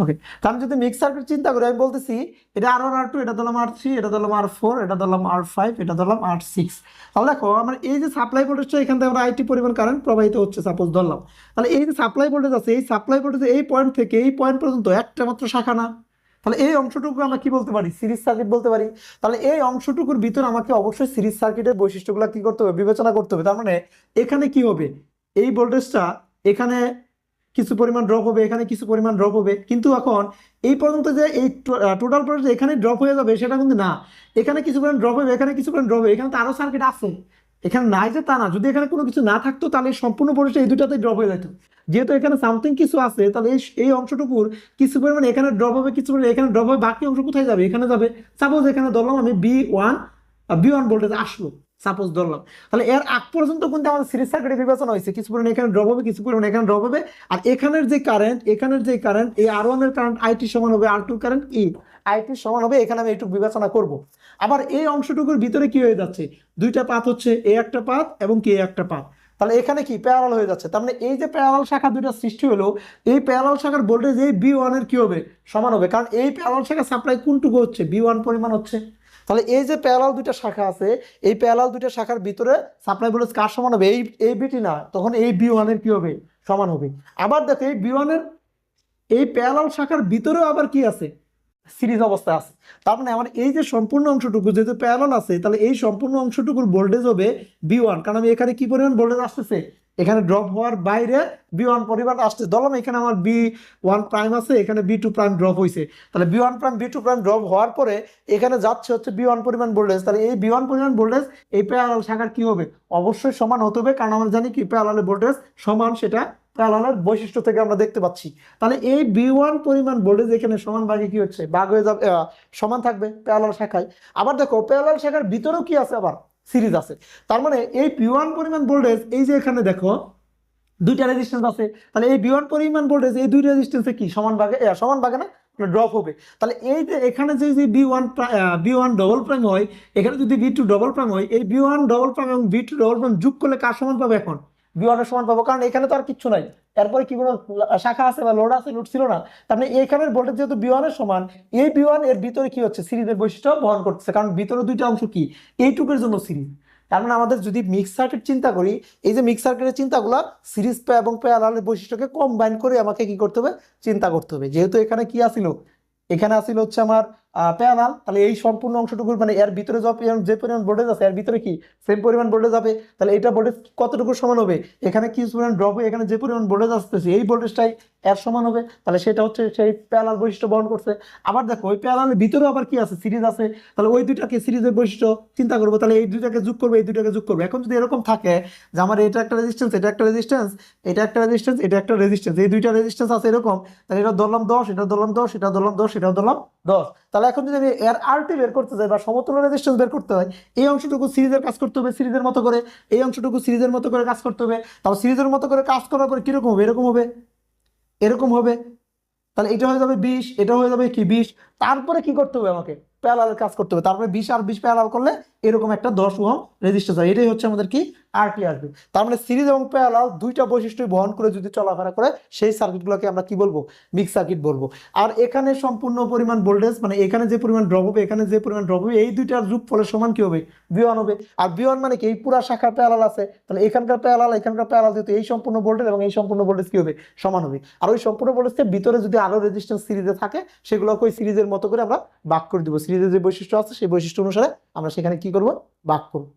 A: ওকে, তা আমি যদি মিক্স সার্কিট চিন্তা করি, আমি বলতেছি এটা R1 R2, এটা ধরলাম R3, এটা ধরলাম R4, এটা ধরলাম R5, এটা ধরলাম R6। তাহলে দেখো আমার এই যে সাপ্লাই ভোল্টেজটা, এখান থেকে আমরা আইটি পরিমাণ কারেন্ট প্রবাহিত হচ্ছে সাপোজ ধরলাম। তাহলে এই যে সাপ্লাই ভোল্টেজ আছে, এই সাপ্লাই ভোল্টেজ এই পয়েন্ট থেকে এই পয়েন্ট পর্যন্ত একটা মাত্র শাখা না, তাহলে এই অংশটুকু আমরা কি বলতে পারি, সিরিজ সার্কিট বলতে পারি। তাহলে এই অংশটুকুর ভিতর আমাকে অবশ্যই সিরিজ সার্কিটের বৈশিষ্ট্যগুলো কি করতে হবে, বিবেচনা করতে হবে। তার মানে এখানে কি হবে, এই ভোল্টেজটা এখানে কিছু পরিমাণ ড্রপ হবে, এখানে কিছু পরিমাণ ড্রপ হবে, কিন্তু এখন এই পর্যন্ত যে এই টোটাল ভোল্টেজ এখানে ড্রপ হয়ে যাবে সেটা কিন্তু না, এখানে কিছু পরিমাণ ড্রপ হবে, এখানে কিছু পরিমাণ ড্রপ হবে, এখানে তো আরো সার্কিট আছে, এখানে নাই যে তা না। যদি এখানে কোনো কিছু না থাকতো তাহলে এই সম্পূর্ণ ভোল্টেজটা এই দুটাতে ড্রপ হয়ে যেত। যেহেতু এখানে সামথিং কিছু আছে, তাহলে এই অংশটুকুর কিছু পরিমাণ এখানে ড্রপ হবে, কিছু পরিমাণ এখানে ড্রপ হবে, বাকি অংশ কোথায় যাবে, এখানে যাবে। সাপোজ এখানে ধরলাম আমি বি ওয়ান ভোল্টেজ আসলো, সাপোজ ধরলাম, তাহলে এর আগ পর্যন্ত কিন্তু আমাদের সিরিজ সার্কিটে বিবেচনা হয়েছে কিছু পরিমাণ এখানে ড্রপ হবে, কিছু পরিমাণ এখানে ড্রপ হবে, আর এখানের যে কারেন্ট এই আর1 এর কারেন্ট আইটি সমান হবে আর2 কারেন্ট আইটি সমান হবে, এখানে আমি এইটুকু বিবেচনা করব। আবার এই অংশটুকুর ভিতরে কি হয়ে যাচ্ছে, দুইটা পাথ হচ্ছে, এ একটা পাথ এবং কে একটা পাথ, তাহলে এখানে কি প্যারালাল হয়ে যাচ্ছে। তার মানে এই যে প্যারালাল শাখা দুইটা সৃষ্টি হলো, এই প্যারালাল শাখার ভোল্টেজ এই বি ওয়ান এর কি হবে, সমান হবে, কারণ এই প্যারালাল শাখা সাপ্লাই কোনটুকু হচ্ছে, বি ওয়ান পরিমাণ হচ্ছে। তাহলে এই যে প্যারালাল দুইটা শাখা আছে, এই প্যারালাল দুইটা শাখার ভিতরে সাপ্লাই ভোল্টেজ কার সমান হবে, এই বিটি না, তখন এই বি ওয়ান এর কি হবে, সমান হবে। আবার দেখো এই বি ওয়ান এর এই প্যারালাল শাখার ভিতরেও আবার কি আছে, সিরিজ অবস্থায় আছে। তার মানে আমার এই যে সম্পূর্ণ অংশটুকু যেহেতু প্যারালাল আছে, তাহলে এই সম্পূর্ণ অংশটুকুর ভোল্টেজ হবে বি ওয়ান, কারণ আমি এখানে কি পরিমাণ ভোল্টেজ আসতেছে, এখানে ড্রপ হওয়ার বাইরে বি ওয়ান পরিমাণ আসছে। ধরলাম এখানে আমার বি ওয়ান প্রাইম আছে, এখানে বি টু প্রাইম ড্রপ হয়েছে, তাহলে B one prime B two prime drop হওয়ার পরে এখানে যাচ্ছে হচ্ছে বি ওয়ান পরিমাণ ভোল্টেজ, তাহলে এই বি ওয়ান পরিমাণ ভোল্টেজ এই প্যারালাল শাখার কি হবে, অবশ্যই সমান হতে হবে, কারণ আমরা জানি কি প্যারালালের ভোল্টেজ সমান, সেটা প্যারালালের বৈশিষ্ট্য থেকে আমরা দেখতে পাচ্ছি। তাহলে এই বি ওয়ান পরিমাণ ভোল্টেজ এখানে সমান ভাগে কি হচ্ছে, ভাগ হয়ে যাবে, সমান থাকবে প্যারালাল শাখায়। আবার দেখো প্যারালাল শাখার ভিতরেও কি আছে, আবার সিরিজ আছে। তার মানে এই বি ওয়ান পরিমাণ ভোল্টেজ এই যে এখানে দেখো দুইটা রেজিস্ট্যান্স আছে, তাহলে এই বি ওয়ান পরিমাণ ভোল্টেজ এই দুই রেজিস্ট্যান্সে কি সমান ভাগে না ড্রপ হবে। তাহলে এই যে এখানে যে বি ওয়ান ডবল প্রাইম হয়, এখানে যদি বি টু ডবল প্রাইম হয়, এই বি ওয়ান ডবল প্রাইম এবং বি টু ডবল প্রাইম যোগ করলে কার সমান পাবে, এখন বি ওয়ান এর সমান পাবো, কারণ এখানে তো আর কিচ্ছু নাই, এরপরে কি কোনো শাখা আছে বা লোড আছে, লোড ছিল না। তার মানে এইখানের ভোল্টেজ যেহেতু বি ওয়ান এর সমান, এই বি ওয়ান এর ভিতরে কি হচ্ছে, সিরিজের বৈশিষ্ট্য বহন করতেছে, কারণ ভিতরে দুইটা অংশ কি এইটুকুর জন্য সিরিজ। তার মানে আমাদের যদি মিক্স সার্কিট চিন্তা করি, এই যে মিক্স সার্কিটের চিন্তাগুলো সিরিজ এবং প্যারালালের বৈশিষ্ট্যকে কম্বাইন করে আমাকে কি করতে হবে, চিন্তা করতে হবে। যেহেতু এখানে কি আসিল, এখানে আসিল হচ্ছে আমার প্যারালাল, তাহলে এই সম্পূর্ণ অংশটুকু মানে এর ভিতরে যে পরিমাণ ভোল্টেজ আছে এর ভিতরে কি সেম পরিমাণ ভোল্টেজ হবে, তাহলে এটা ভোল্টেজ কতটুকু সমান হবে, এখানে কি পরিমাণ ড্রপ হবে, এখানে যে পরিমাণ ভোল্টেজ আসতেছে এই ভোল্টেজটাই এর সমান হবে, তাহলে সেটা হচ্ছে সেই প্যারালাল বৈশিষ্ট্য বহন করছে। আবার দেখো ওই প্যারালালের ভিতরেও আবার কি আছে, সিরিজ আছে, তাহলে ওই দুইটাকে সিরিজের বৈশিষ্ট্য চিন্তা করবো, তাহলে এই দুইটাকে যোগ করবো, এই দুইটাকে যোগ করবো। এখন যদি এরকম থাকে যে আমার এটা একটা রেজিস্ট্যান্স, এটা একটা রেজিস্ট্যান্স, এটা একটা রেজিস্ট্যান্স, এটা একটা রেজিস্ট্যান্স, এই দুইটা রেজিস্ট্যান্স আছে এরকম, তাহলে এটা ধরলাম 10, এটা ধরলাম 10, এটা ধরলাম 10, এটা ধরলাম 10। তাহলে এখন যদি আমি এর আরটি বের করতে যাই বা সমতুল্য রেজিস্ট্যান্স বের করতে হয়, এই অংশটুকু সিরিজের কাজ করতে হবে সিরিজের মতো করে, এই অংশটুকু সিরিজের মতো করে কাজ করতে হবে। তাহলে সিরিজের মতো করে কাজ করার পরে কিরকম হবে, এরকম হবে, এরকম হবে। তাহলে এটা হয়ে যাবে 20, এটা হয়ে যাবে কি 20। তারপরে কি করতে হবে, আমাকে প্যারালাল কাজ করতে হবে, তারপরে 20 আর 20 প্যারালাল করলে এরকম একটা 10 ওহম রেজিস্ট্যান্স হয়, এটাই হচ্ছে আমাদের কি আরটি আসবে। তার মানে সিরিজ এবং প্যারালাল দুইটা বৈশিষ্ট্য বহন করে যদি চলাফেরা করে সেই সার্কিটগুলোকে আমরা কি বলবো, মিক্স সার্কিট বলবো। আর এখানে সম্পূর্ণ পরিমাণ ভোল্টেজ মানে এখানে যে পরিমাণ ড্রপ হবে, এখানে যে পরিমাণ ড্রপ হবে, এই দুইটার যোগফলের সমান কি হবে, বি ওয়ান হবে। আর বি ওয়ান মানে কি এই পুরা শাখা প্যারালাল আছে, তাহলে এখানকার প্যারালাল যেহেতু এই সম্পূর্ণ ভোল্টেজ এবং এই সম্পূর্ণ ভোল্টেজ কি হবে, সমান হবে। আর ওই সম্পূর্ণ ভোল্টেজের ভিতরে যদি আরো রেজিস্ট্যান্স সিরিজে থাকে সেগুলোকে ওই সিরিজের মতো করে আমরা ভাগ করে দিব, সিরিজের যে বৈশিষ্ট্য আছে সেই বৈশিষ্ট্য অনুসারে আমরা সেখানে কি করব, ভাগ করব।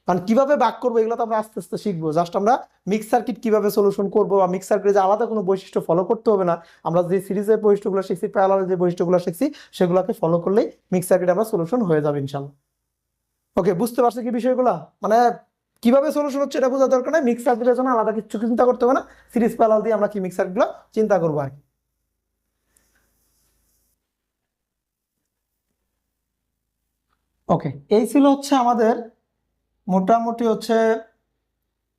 A: কারণ কিভাবে ভাগ করবো এগুলো তো আমরা আস্তে আস্তে শিখবো, জাস্ট আমরা মিক্স সার্কিট কিভাবে সলিউশন করবো বা মিক্স সার্কিটে যে আলাদা কোনো বৈশিষ্ট্য ফলো করতে হবে না, আমরা যে সিরিজের বৈশিষ্ট্যগুলো শিখছি, প্যারালালের যে বৈশিষ্ট্যগুলো শিখছি সেগুলোকে ফলো করলেই মিক্স সার্কিট আমরা সলিউশন হয়ে যাবে ইনশাল্লাহ। ওকে, বুঝতে পারছো কি বিষয়গুলো, মানে কিভাবে সলিউশন হচ্ছে এটা বোঝা দরকার নাই, মিক্স সার্কিটের জন্য আলাদা কিছু চিন্তা করতে হবে না, সিরিজ প্যারালাল দিয়ে আমরা কি মিক্স সার্কিটগুলো চিন্তা করবো আর কি। ওকে, এই ছিল হচ্ছে আমাদের মোটামুটি হচ্ছে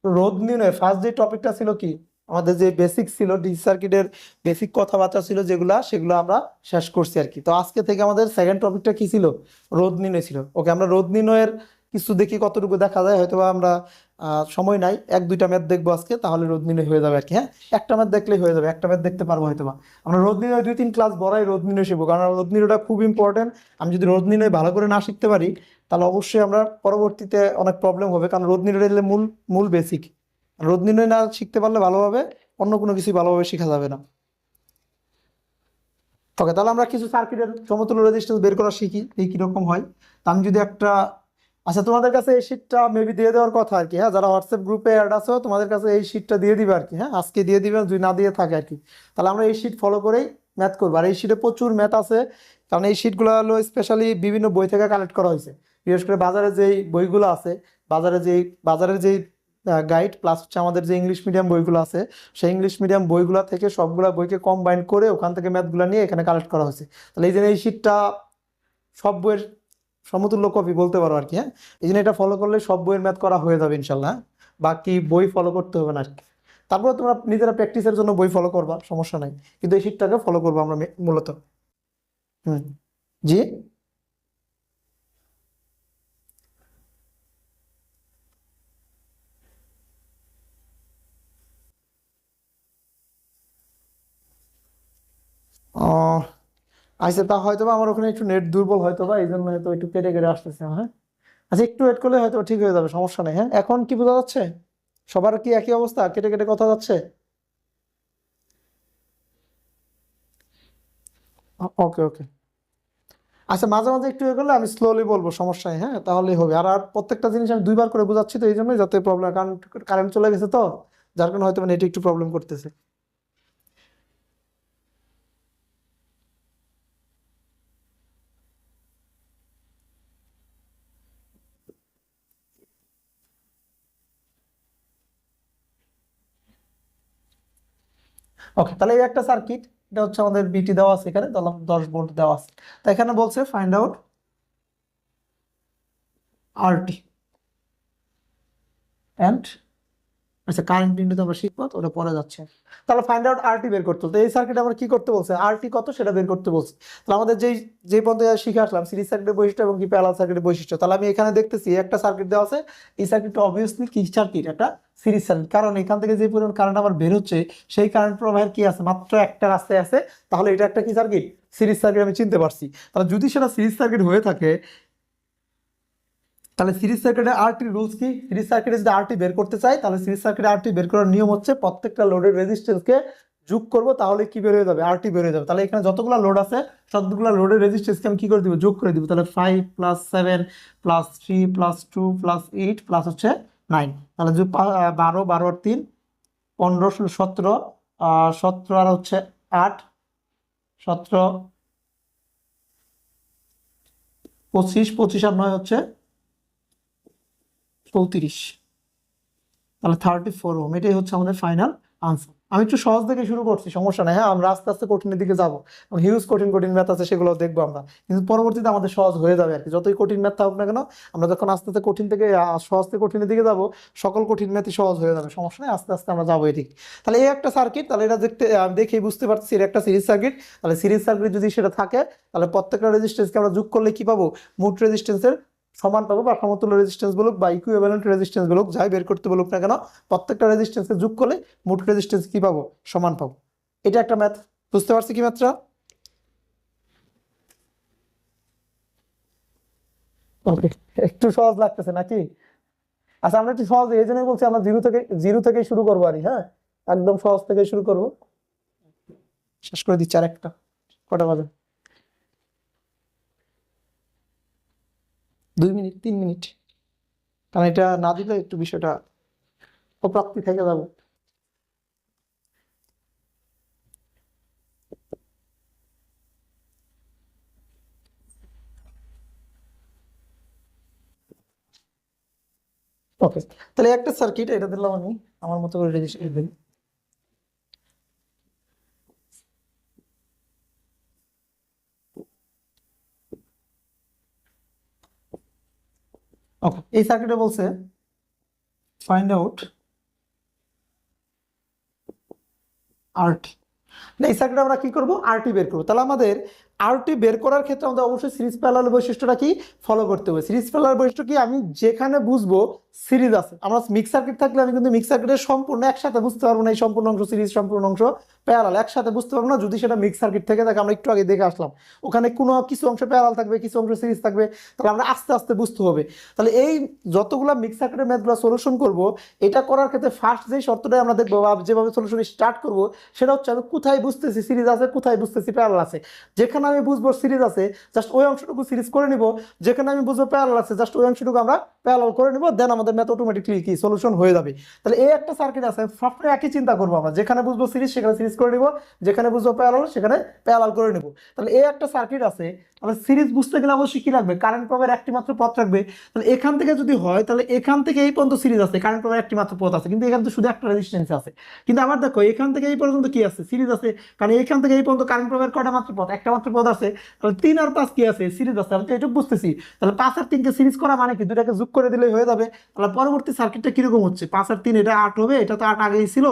A: রোধ নির্ণয় ফার্স্ট যে টপিকটা ছিল কি আমাদের যে বেসিক ছিল ডিসি সার্কিটের বেসিক কথাবার্তা ছিল যেগুলা, সেগুলো আমরা শেষ করছি আর কি। তো আজকে থেকে আমাদের সেকেন্ড টপিকটা কি ছিল, রোধ নির্ণয় ছিল। ওকে, আমরা রোধ নির্ণয়ের কিছু দেখি কতটুকু দেখা যায়, হয়তো আমরা সময় নাই, এক দুইটা ম্যাথ দেখবো আজকে, তাহলে রোধ নির্ণয় হয়ে যাবে আর কি। হ্যাঁ, একটা ম্যাথ দেখলেই হয়ে যাবে, একটা ম্যাথ দেখতে পারবো হয়তো বা। আমরা রোধ নির্ণয় 2-3 ক্লাস বড়াই রোধ নির্ণয় শিখবো, কারণ রোধ নির্ণয়টা খুব ইম্পর্টেন্ট। আমি যদি রোধ নির্ণয় ভালো করে না শিখতে পারি তাহলে অবশ্যই আমরা পরবর্তীতে অনেক প্রবলেম হবে, কারণ রোধ নির্ণয় মূল মূল বেসিক। রোধ নির্ণয় না শিখতে পারলে ভালোভাবে অন্য কোনো কিছু ভালোভাবে শেখা যাবে না। ওকে, তাহলে আমরা কিছু সার্কিটের সমতুল্য রেজিস্ট্যান্স বের করা শিখি, এই কিরকম হয়। তা আমি যদি একটা, আচ্ছা তোমাদের কাছে এই শিটটা মেবি দিয়ে দেওয়ার কথা আর কি, হ্যাঁ, যারা হোয়াটসঅ্যাপ গ্রুপে অ্যাড আছো তোমাদের কাছে এই শিটটা দিয়ে দিবে আর কি, হ্যাঁ, আজকে দিয়ে দিবে, যদি না দিয়ে থাকে আর কি। তাহলে আমরা এই শিট ফলো করেই ম্যাথ করবো, আর এই শিটে প্রচুর ম্যাথ আছে, কারণ এই শিটগুলো হলো স্পেশালি বিভিন্ন বই থেকে কালেক্ট করা হয়েছে। বিশেষ করে বাজারে যেই বইগুলো আছে, বাজারের যেই গাইড প্লাস হচ্ছে আমাদের যে ইংলিশ মিডিয়াম বইগুলো আছে, সেই ইংলিশ মিডিয়াম বইগুলো থেকে সবগুলা বইকে কম্বাইন করে ওখান থেকে ম্যাথগুলো নিয়ে এখানে কালেক্ট করা হয়েছে। তাহলে এই যে এই শিটটা সব বইয়ের সমতুল্য কপি বলতে পারো আর কি, হ্যাঁ। এই জন্য এটা ফলো করলে সব বইয়ের ম্যাথ করা হয়ে যাবে ইনশাল্লাহ, হ্যাঁ? বাকি বই ফলো করতে হবে না আর কি। তারপর তোমরা নিজেরা প্র্যাকটিসের জন্য বই ফলো করবা, সমস্যা নাই, কিন্তু এই শিটটাকে ফলো করবো আমরা মূলত। হুম। জি। আহ আচ্ছা, তা হয়তো বা আমার ওখানে একটু নেট দুর্বল, হয়তো বা এই জন্য হয়তো একটু কেটে কেটে আসতেছে, হ্যাঁ। আচ্ছা, একটু ওয়েট করলে হয়তো ঠিক হয়ে যাবে, সমস্যা নেই, হ্যাঁ। এখন কি বোঝা যাচ্ছে? সবার কি একই অবস্থা, কেটে কেটে কথা যাচ্ছে? ওকে ওকে। আচ্ছা, মাঝে মাঝে একটু এ করলে আমি স্লোলি বলবো, সমস্যা নেই, হ্যাঁ, তাহলেই হবে। আর আর প্রত্যেকটা জিনিস আমি দুইবার করে বোঝাচ্ছি, তো এই জন্যই যাতে প্রবলেম, কারণ কারেন্ট চলে গেছে তো, যার কারণে হয়তো নেটে একটু প্রবলেম করতেছে। ওকে, তাহলে এই একটা সার্কিট, এটা হচ্ছে আমাদের বিটি দেওয়া আছে এখানে, ধরলাম 10 ভোল্ট দেওয়া আছে। তো এখানে বলছে ফাইন্ড আউট আরটি এন্ড, আচ্ছা কারেন্ট বিন্দুতে আমরা শিখবো, তো ওটা পরে যাচ্ছে। তাহলে ফাইন্ড আউট আরটি বের করতে হতো, এই সার্কিটে আমরা কি করতে বলছে, আরটি কত সেটা বের করতে বলছে। তাহলে আমাদের যে পর্যন্ত শিখে আসলাম সিরিজ সার্কিটের বৈশিষ্ট্য এবং কি প্যারালাল সার্কিটের বৈশিষ্ট্য, তাহলে আমি এখানে দেখতেছি একটা সার্কিট দেওয়া আছে, এই সার্কিটটা অবভিয়াসলি কি সার্কিট, একটা সিরিজ সার্কিট, কারণ এখান থেকে যে পরিমাণ কারেন্ট আমার বের হচ্ছে, সেই কারেন্ট প্রবাহের কি আছে, মাত্র একটা রাস্তায় আছে, তাহলে এটা একটা কি সার্কিট, সিরিজ সার্কিট, আমি চিনতে পারছি। তাহলে যদি সেটা সিরিজ সার্কিট হয়ে থাকে, তাহলে সিরিজ সার্কিটে আরটি রুলস কি, সিরিজ সার্কিটে যদি আরটি বের করতে চাই, তাহলে সিরিজ সার্কিটে আরটি বের করার নিয়ম হচ্ছে প্রত্যেকটা লোডের রেজিস্ট্যান্সকে যোগ করব, তাহলে কি বের হয়ে যাবে, আরটি বের হয়ে যাবে। তাহলে এখানে যতগুলো লোড আছে সবগুলো লোডের রেজিস্ট্যান্সকে আমি কি করে দিব, যোগ করে দিব। তাহলে 5 + 7 + 3 + 2 + 8 প্লাস হচ্ছে 9, তাহলে 12, 12 আর 3 15, 16, 17, 17 আর হচ্ছে 8, 17, 25, 25 আর 9 হচ্ছে 34, তাহলে 34 ওহম, এটাই হচ্ছে আমাদের ফাইনাল আনসার। আমি একটু সহজ থেকে শুরু করছি, সমস্যা নাই, হ্যাঁ, আমরা আস্তে আস্তে কঠিনের দিকে যাবো, হিউজ কঠিন কঠিন ম্যাথ আছে, সেগুলো দেখবো আমরা, কিন্তু পরবর্তীতে আমাদের সহজ হয়ে যাবে আর কি, যতই কঠিন ম্যাথ থাকুক না কেন, আমরা যখন আস্তে আস্তে কঠিন থেকে সহজ থেকে কঠিনের দিকে যাবো, সকল কঠিন ম্যাথই সহজ হয়ে যাবে, সমস্যা নেই, আস্তে আস্তে আমরা যাবো এদিকে। তাহলে এই একটা সার্কিট, তাহলে এটা দেখতে দেখেই বুঝতে পারছি এটা একটা সিরিজ সার্কিট। তাহলে সিরিজ সার্কিট যদি সেটা থাকে, তাহলে প্রত্যেকটা রেজিস্ট্যান্সকে আমরা যোগ করলে কি পাবো, মোট রেজিস্ট্যান্সের সমান পাবো, বা সমতুল্য রেজিস্ট্যান্স বলুক বা ইকুইভ্যালেন্ট রেজিস্ট্যান্স বলুক, যাই বের করতে বলুক না কেন, প্রত্যেকটা রেজিস্ট্যান্সকে যোগ করলে মোট রেজিস্ট্যান্স কি পাবো, সমান পাবো। এটা একটা ম্যাথ, বুঝতে পারছি কি ম্যাথটা? ওকে, একটু সহজ লাগতেছে নাকি? আচ্ছা, আমরা একটু সহজ, এই জন্যই বলছি আমরা জিরো থেকে শুরু করবো আর কি, হ্যাঁ, একদম সহজ থেকে শুরু করবো। শেষ করে দিচ্ছি আর একটা, কটা বাজে, 2 মিনিট 3 মিনিট, কারণ এটা না দিলে একটু বিষয়টা অপ্রাপ্তি থেকে যাবো। ওকে, তাহলে একটা সার্কিট এটা দিলাম আমি আমার মতো করে রেজিস্ট্রেশন দিই। ওকে, এই সার্কিটে বলছে ফাইন্ড আউট আরটি, এই সার্কিটে আমরা কি করব, আরটি বের করবো। তাহলে আমাদের আরটি বের করার ক্ষেত্রে আমাদের অবশ্যই সিরিজ প্যারালাল বৈশিষ্ট্যটা কি ফলো করতে হবে। সিরিজ প্যারালাল বৈশিষ্ট্য কি, আমি যেখানে বুঝবো সিরিজ আছে। আমরা মিক্স সার্কিট থাকলে আমি কিন্তু মিক্স সার্কিটের সম্পূর্ণ একসাথে বুঝতে পারবো না, এই সম্পূর্ণ অংশ সিরিজ, সম্পূর্ণ অংশ প্যারালাল একসাথে বুঝতে পারবো না যদি সেটা মিক্স সার্কিট থেকে থাকে। আমরা একটু আগে দেখে আসলাম ওখানে কোনো কিছু অংশ প্যারালাল থাকবে, কিছু অংশ সিরিজ থাকবে, তাহলে আমরা আস্তে আস্তে বুঝতে হবে। তাহলে এই যতগুলো মিক্স সার্কিটের ম্যাথগুলো সলিউশন করব, এটা করার ক্ষেত্রে ফার্স্ট যেই শর্তটাই আমরা দেখবো বা যেভাবে সলিউশন স্টার্ট করব সেটা হচ্ছে আমি কোথায় বুঝতেছি সিরিজ আছে, কোথায় বুঝতেছি প্যারালাল আছে। যেখানে আমি বুঝবো সিরিজ আছে জাস্ট ওই অংশটুকু সিরিজ করে নিব, যেখানে আমি বুঝবো প্যারালাল আছে জাস্ট ওই অংশটুকু আমরা প্যারালাল করে নিব, দেন আমাদের ম্যাথ অটোমেটিকলি কি সলিউশন হয়ে যাবে। তাহলে এই একটা সার্কিট আছে, সবসময় একই চিন্তা করবো আমরা, যেখানে বুঝবো সিরিজ সেখানে সিরিজ করে নিব, যেখানে বুঝবো প্যারালাল সেখানে প্যারালাল করে নিব। তাহলে এই একটা সার্কিট আছে, তাহলে সিরিজ বুঝতে গেলে অবশ্যই কি লাগবে, কারেন্ট প্রবাহের একটি মাত্র পথ রাখবে। তাহলে এখান থেকে যদি হয় তাহলে এখান থেকে এই পর্যন্ত সিরিজ আছে, কারেন্ট প্রবাহের একটি মাত্র পথ আছে, কিন্তু এখানে তো শুধু একটা রেজিস্ট্যান্স আছে। কিন্তু আবার দেখো এখান থেকে এই পর্যন্ত কি আছে, সিরিজ আছে, কারণ এখান থেকে এই পর্যন্ত কারেন্ট প্রবাহের কয়টা মাত্র পথ, একটা মাত্র পথ আছে। তাহলে 3 আর 5 কি আছে, সিরিজ আছে, আমি তো এটুকু বুঝতেছি। তাহলে 5 আর 3 কে সিরিজ করা মানে কি, দুটাকে যোগ করে দিলেই হয়ে যাবে। তাহলে পরবর্তী সার্কিটটা কিরকম হচ্ছে, 5 আর 3 এটা 8 হবে, এটা তো 8 আগেই ছিল,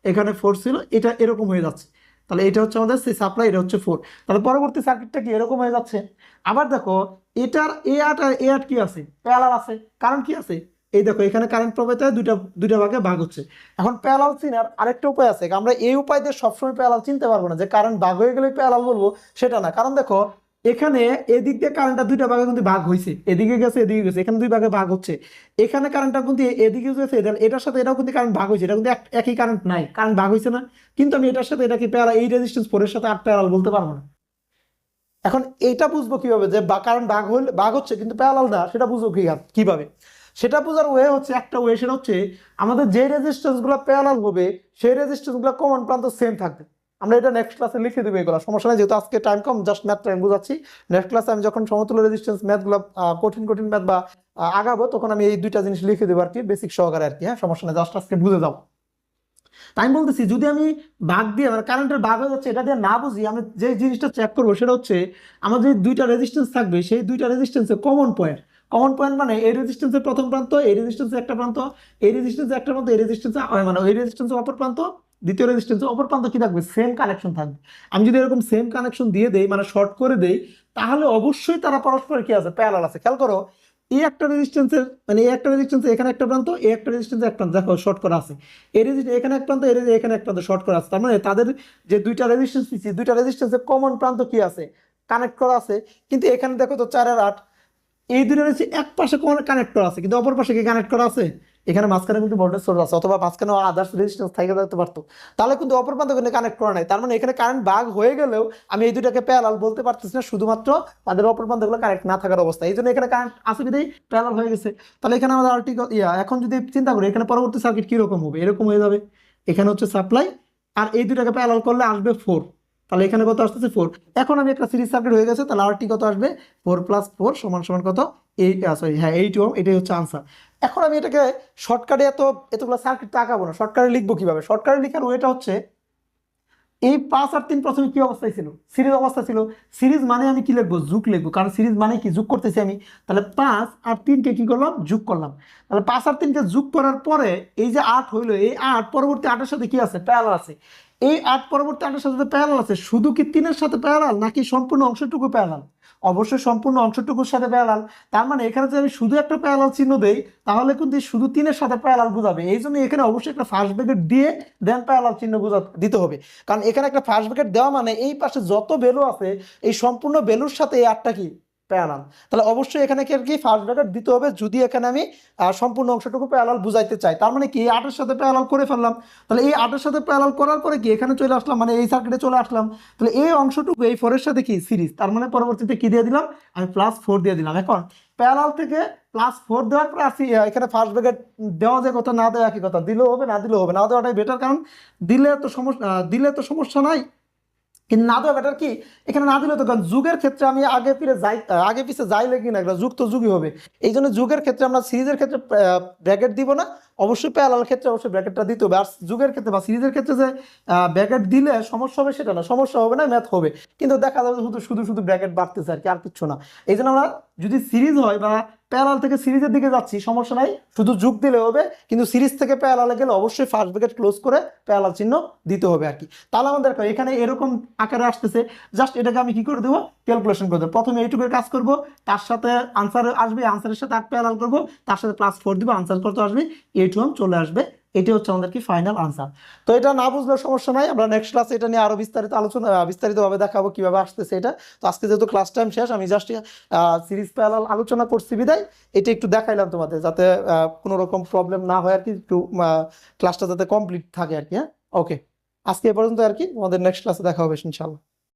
A: এখানে 4 ছিল, এটা এরকম হয়ে যাচ্ছে। তাহলে এটা হচ্ছে আমাদের সেই সাপ্লাই, এটা হচ্ছে 4। তাহলে পরবর্তী সার্কিটটা কি এরকম হয়ে যাচ্ছে। আবার দেখো এটার A8 আর A8 কি আছে, প্যারালাল আছে, কারণ কি আছে, এই দেখো এখানে কারেন্ট প্রবাহিত দুইটা দুইটা ভাগে ভাগ হচ্ছে। এখন প্যারালাল চিনার আরেকটা উপায় আছে, আমরা এই উপায় দিয়ে সবসময় প্যারালাল চিনতে পারবো না যে কারেন্ট ভাগ হয়ে গেলে প্যারালাল বলবো, সেটা না। কারণ দেখো এখানে এদিক দিয়ে কারেন্টটা দুইটা ভাগে কিন্তু ভাগ হয়েছে, এদিকে গেছে এদিকে গেছে, এখানে দুই ভাগে ভাগ হচ্ছে। এখানে কারেন্টটা কিন্তু এদিকে গেছে, এটার সাথে এটাও কিন্তু কারেন্ট ভাগ হয়েছে, এটা কিন্তু একই কারেন্ট নাই, কারেন্ট ভাগ হয়েছে না। কিন্তু আমি এটার সাথে এটাকে প্যারালাল, এই রেজিস্ট্যান্স 4 এর সাথে 8 প্যারালাল বলতে পারবো না। এখন এটা বুঝবো কিভাবে যে কারেন্ট ভাগ হলে ভাগ হচ্ছে কিন্তু প্যারালাল না, সেটা বুঝবো কিভাবে, সেটা বোঝার ওয়ে হচ্ছে একটা ওয়ে, সেটা হচ্ছে আমাদের যে রেজিস্ট্যান্স গুলো প্যারালাল হবে সেই রেজিস্ট্যান্স গুলো কমন প্রান্ত সেম থাকবে। আমরা এটা নেক্সট ক্লাসে লিখে দেবো, এগুলো সমস্যা নেই, যেহেতু আজকে টাইম কম, জাস্ট ম্যাথ টাইম বুঝাচ্ছি। নেক্সট ক্লাসে আমি যখন সমতুল্য রেজিস্ট্যান্স ম্যাথগুলো কঠিন কঠিন ম্যাথ বা আগাবো, তখন আমি এই দুইটা জিনিস লিখে দেবো আর কি, বেসিক সহকারে আর কি। হ্যাঁ, সমস্যা নেই, জাস্ট আজকে বুঝে যাও। তাই আমি বলতেছি যদি আমি ভাগ দিয়ে মানে কারেন্টের ভাগ হয়ে যাচ্ছে এটা দিয়ে না বুঝি, আমি যে জিনিসটা চেক করবো সেটা হচ্ছে আমার যে দুইটা রেজিস্ট্যান্স থাকবে সেই দুইটা রেজিস্ট্যান্সের কমন পয়েন্ট। কমন পয়েন্ট মানে এই রেজিস্ট্যান্সের প্রথম প্রান্ত, এই রেজিস্ট্যান্সের একটা প্রান্ত, এই রেজিস্ট্যান্সের একটা প্রান্ত, এই রেজিস্ট্যান্সে মানে ওই রেজিস্ট্যান্সের অপর প্রান্ত, দ্বিতীয় রেজিস্ট্যান্সের অপর প্রান্ত কি থাকবে, সেম কানেকশন থাকবে। আমি যদি এরকম সেম কানেকশন দিয়ে দেই মানে শর্ট করে দেই, তাহলে অবশ্যই তারা পরস্পর কি আছে, প্যারালাল আছে। খেয়াল করো এই একটা রেজিস্ট্যান্সের মানে এই একটা রেজিস্ট্যান্সের এখানে একটা প্রান্ত, এই একটা রেজিস্ট্যান্সের এক প্রান্ত দেখো শর্ট করা আছে, এই রেজিস্ট্যান্স এখানে এক প্রান্ত, এখানে এক প্রান্ত শর্ট করা আছে। তার মানে তাদের যে দুইটা রেজিস্ট্যান্স দিচ্ছি, দুইটা রেজিস্ট্যান্সের কমন প্রান্ত কি আছে, কানেক্ট করা আছে। কিন্তু এখানে দেখো তো 4 আর 8, এই দুটো রয়েছে এক পাশে কানেক্ট করা আছে কিন্তু অপর পাশে কি কানেক্ট করা আছে, এখানে মাঝখানে কিন্তু ভোল্টেজ সোর্স আছে, অথবা মাঝখানে আদার্স রেজিস্ট্যান্স থেকে যেতে পারতো, তাহলে কিন্তু অপর প্রান্ত কিন্তু কানেক্ট করা নাই। তার মানে এখানে কারেন্ট ভাগ হয়ে গেলেও আমি এই দুটাকে প্যারালাল বলতে পারতেছি না, শুধুমাত্র তাদের অপর প্রান্তগুলো কানেক্ট না থাকার অবস্থা, এই জন্য এখানে কারেন্ট আছে বিধেই প্যারালাল হয়ে গেছে। তাহলে এখানে আমাদের আর্টিকেল এখন যদি চিন্তা করি এখানে পরবর্তী সার্কিট কিরকম হবে, এরকম হয়ে যাবে, এখানে হচ্ছে সাপ্লাই আর এই দুটাকে প্যারালাল করলে আসবে 4। তাহলে এখানে কত আসতেছে 4। এখন আমি একটা সিরিজ সার্কিট হয়ে গেছে, তাহলে আরটি কত আসবে, 4 + 4 = কত, 8, সরি হ্যাঁ 8 ওহম, এটাই হচ্ছে আনসার। এখন আমি এটাকে শর্টকাটে এতগুলো সার্কিট তাকাবো না, শর্টকাটে লিখবো কিভাবে, শর্টকাটে লেখার ওয়েটা হচ্ছে এই 5 আর 3 প্রথমে কি অবস্থায় ছিল, সিরিজ অবস্থা ছিল। সিরিজ মানে আমি কি লিখবো, যোগ লিখবো, কারণ সিরিজ মানে কি যোগ করতেছি আমি। তাহলে 5 আর 3 কে কি করলাম, যোগ করলাম। তাহলে 5 আর 3 কে যোগ করার পরে এই যে 8 হইলো, এই 8 পরবর্তী 8 এর সাথে কি আছে, প্যারালাল আছে। এই 8 পরবর্তী 8 এর সাথে প্যারালাল আছে, শুধু কি 3 এর সাথে প্যারালাল নাকি সম্পূর্ণ অংশটুকু প্যারালাল, অবশ্যই সম্পূর্ণ অংশটুকুর সাথে প্যারালাল। তার মানে এখানে যদি আমি শুধু একটা প্যারালাল চিহ্ন দেই তাহলে কিন্তু শুধু 3 এর সাথে প্যারালাল বোঝাবে, এই জন্য এখানে অবশ্যই একটা ফার্স্ট ব্র্যাকেট দিয়ে দেন প্যারালাল চিহ্ন দিতে হবে। কারণ এখানে একটা ফার্স্ট ব্র্যাকেট দেওয়া মানে এই পাশে যত ভ্যালু আছে এই সম্পূর্ণ ভ্যালুর সাথে এই 8টা কি প্যারালাল, তাহলে অবশ্যই এখানে কি ফার্স্ট ব্র্যাকেট দিতে হবে যদি এখানে আমি সম্পূর্ণ অংশটুকু প্যারালাল বুঝাইতে চাই। তার মানে কি 8 এর সাথে প্যারালাল করে ফেললাম, তাহলে এই 8 এর সাথে প্যারালাল করার পরে কি এখানে চলে আসলাম, মানে এই সার্কিটে চলে আসলাম। তাহলে এই অংশটুকু এই 4 এর সাথে কি সিরিজ, তার মানে পরবর্তীতে কি দিয়ে দিলাম, আমি +4 দিয়ে দিলাম। এখন প্যারালাল থেকে +4 দেওয়ার পরে আসি এখানে ফার্স্ট ব্র্যাকেট দেওয়া যায় কথা, না দেওয়া একই কথা, দিলেও হবে না দিলেও হবে, না দেওয়াটাই বেটার, কারণ দিলে তো সমস্যা নাই, কিন্তু না দেওয়া বেটার কি, এখানে না দিলে তো, কারণ যুগের ক্ষেত্রে আমি আগে পিছে যাই লেগে না, যুগ তো যুগই হবে। এই জন্য যুগের ক্ষেত্রে আমরা সিরিজের ক্ষেত্রে ব্র্যাকেট দিব না, অবশ্যই প্যারালাল ক্ষেত্রে অবশ্যই ব্র্যাকেটটা দিতে হবে। আর যুগের ক্ষেত্রে বা সিরিজের ক্ষেত্রে যে ব্র্যাকেট দিলে সমস্যা হবে সেটা না, সমস্যা হবে না, ম্যাথ হবে, কিন্তু দেখা যাবে শুধু শুধু শুধু ব্র্যাকেট বাড়তেছে আর কি, আর কিছু না। এই জন্য আমরা যদি সিরিজ হয় বা প্যারালাল থেকে সিরিজের দিকে যাচ্ছি সমস্যা নাই, শুধু যোগ দিলে হবে, কিন্তু সিরিজ থেকে প্যারালালে গেলে অবশ্যই ফার্স্ট ব্র্যাকেট ক্লোজ করে প্যারালাল চিহ্ন দিতে হবে আর কি। তাহলে আমাদের এখানে এরকম আকারে আসতেছে, জাস্ট এটাকে আমি কি করে দেবো, ক্যালকুলেশন করে দেবো। প্রথমে এইটুকুর কাজ করব, তার সাথে আনসার আসবে, আনসারের সাথে 8 প্যারালাল করবো, তার সাথে +4 দিব, আনসার কত আসবে 8 চলে আসবে। এটি হচ্ছে আমাদের কি ফাইনাল আনসার। তো এটা না বুঝলে সমস্যা নাই, আমরা নেক্সট ক্লাসে এটা নিয়ে আরো বিস্তারিতভাবে দেখাবো কিভাবে আসতেছে এটা। তো আজকে যেহেতু ক্লাস টাইম শেষ, আমি জাস্ট সিরিজ প্যারালাল আলোচনা করছি বিদায় এটা একটু দেখাইলাম তোমাদের, যাতে কোনো রকম প্রবলেম না হয় আর কি, একটু ক্লাসটা যাতে কমপ্লিট থাকে আর কি। হ্যাঁ, ওকে, আজকে এ পর্যন্ত আর কি, তোমাদের নেক্সট ক্লাসে দেখা হবে ইনশাআল্লাহ।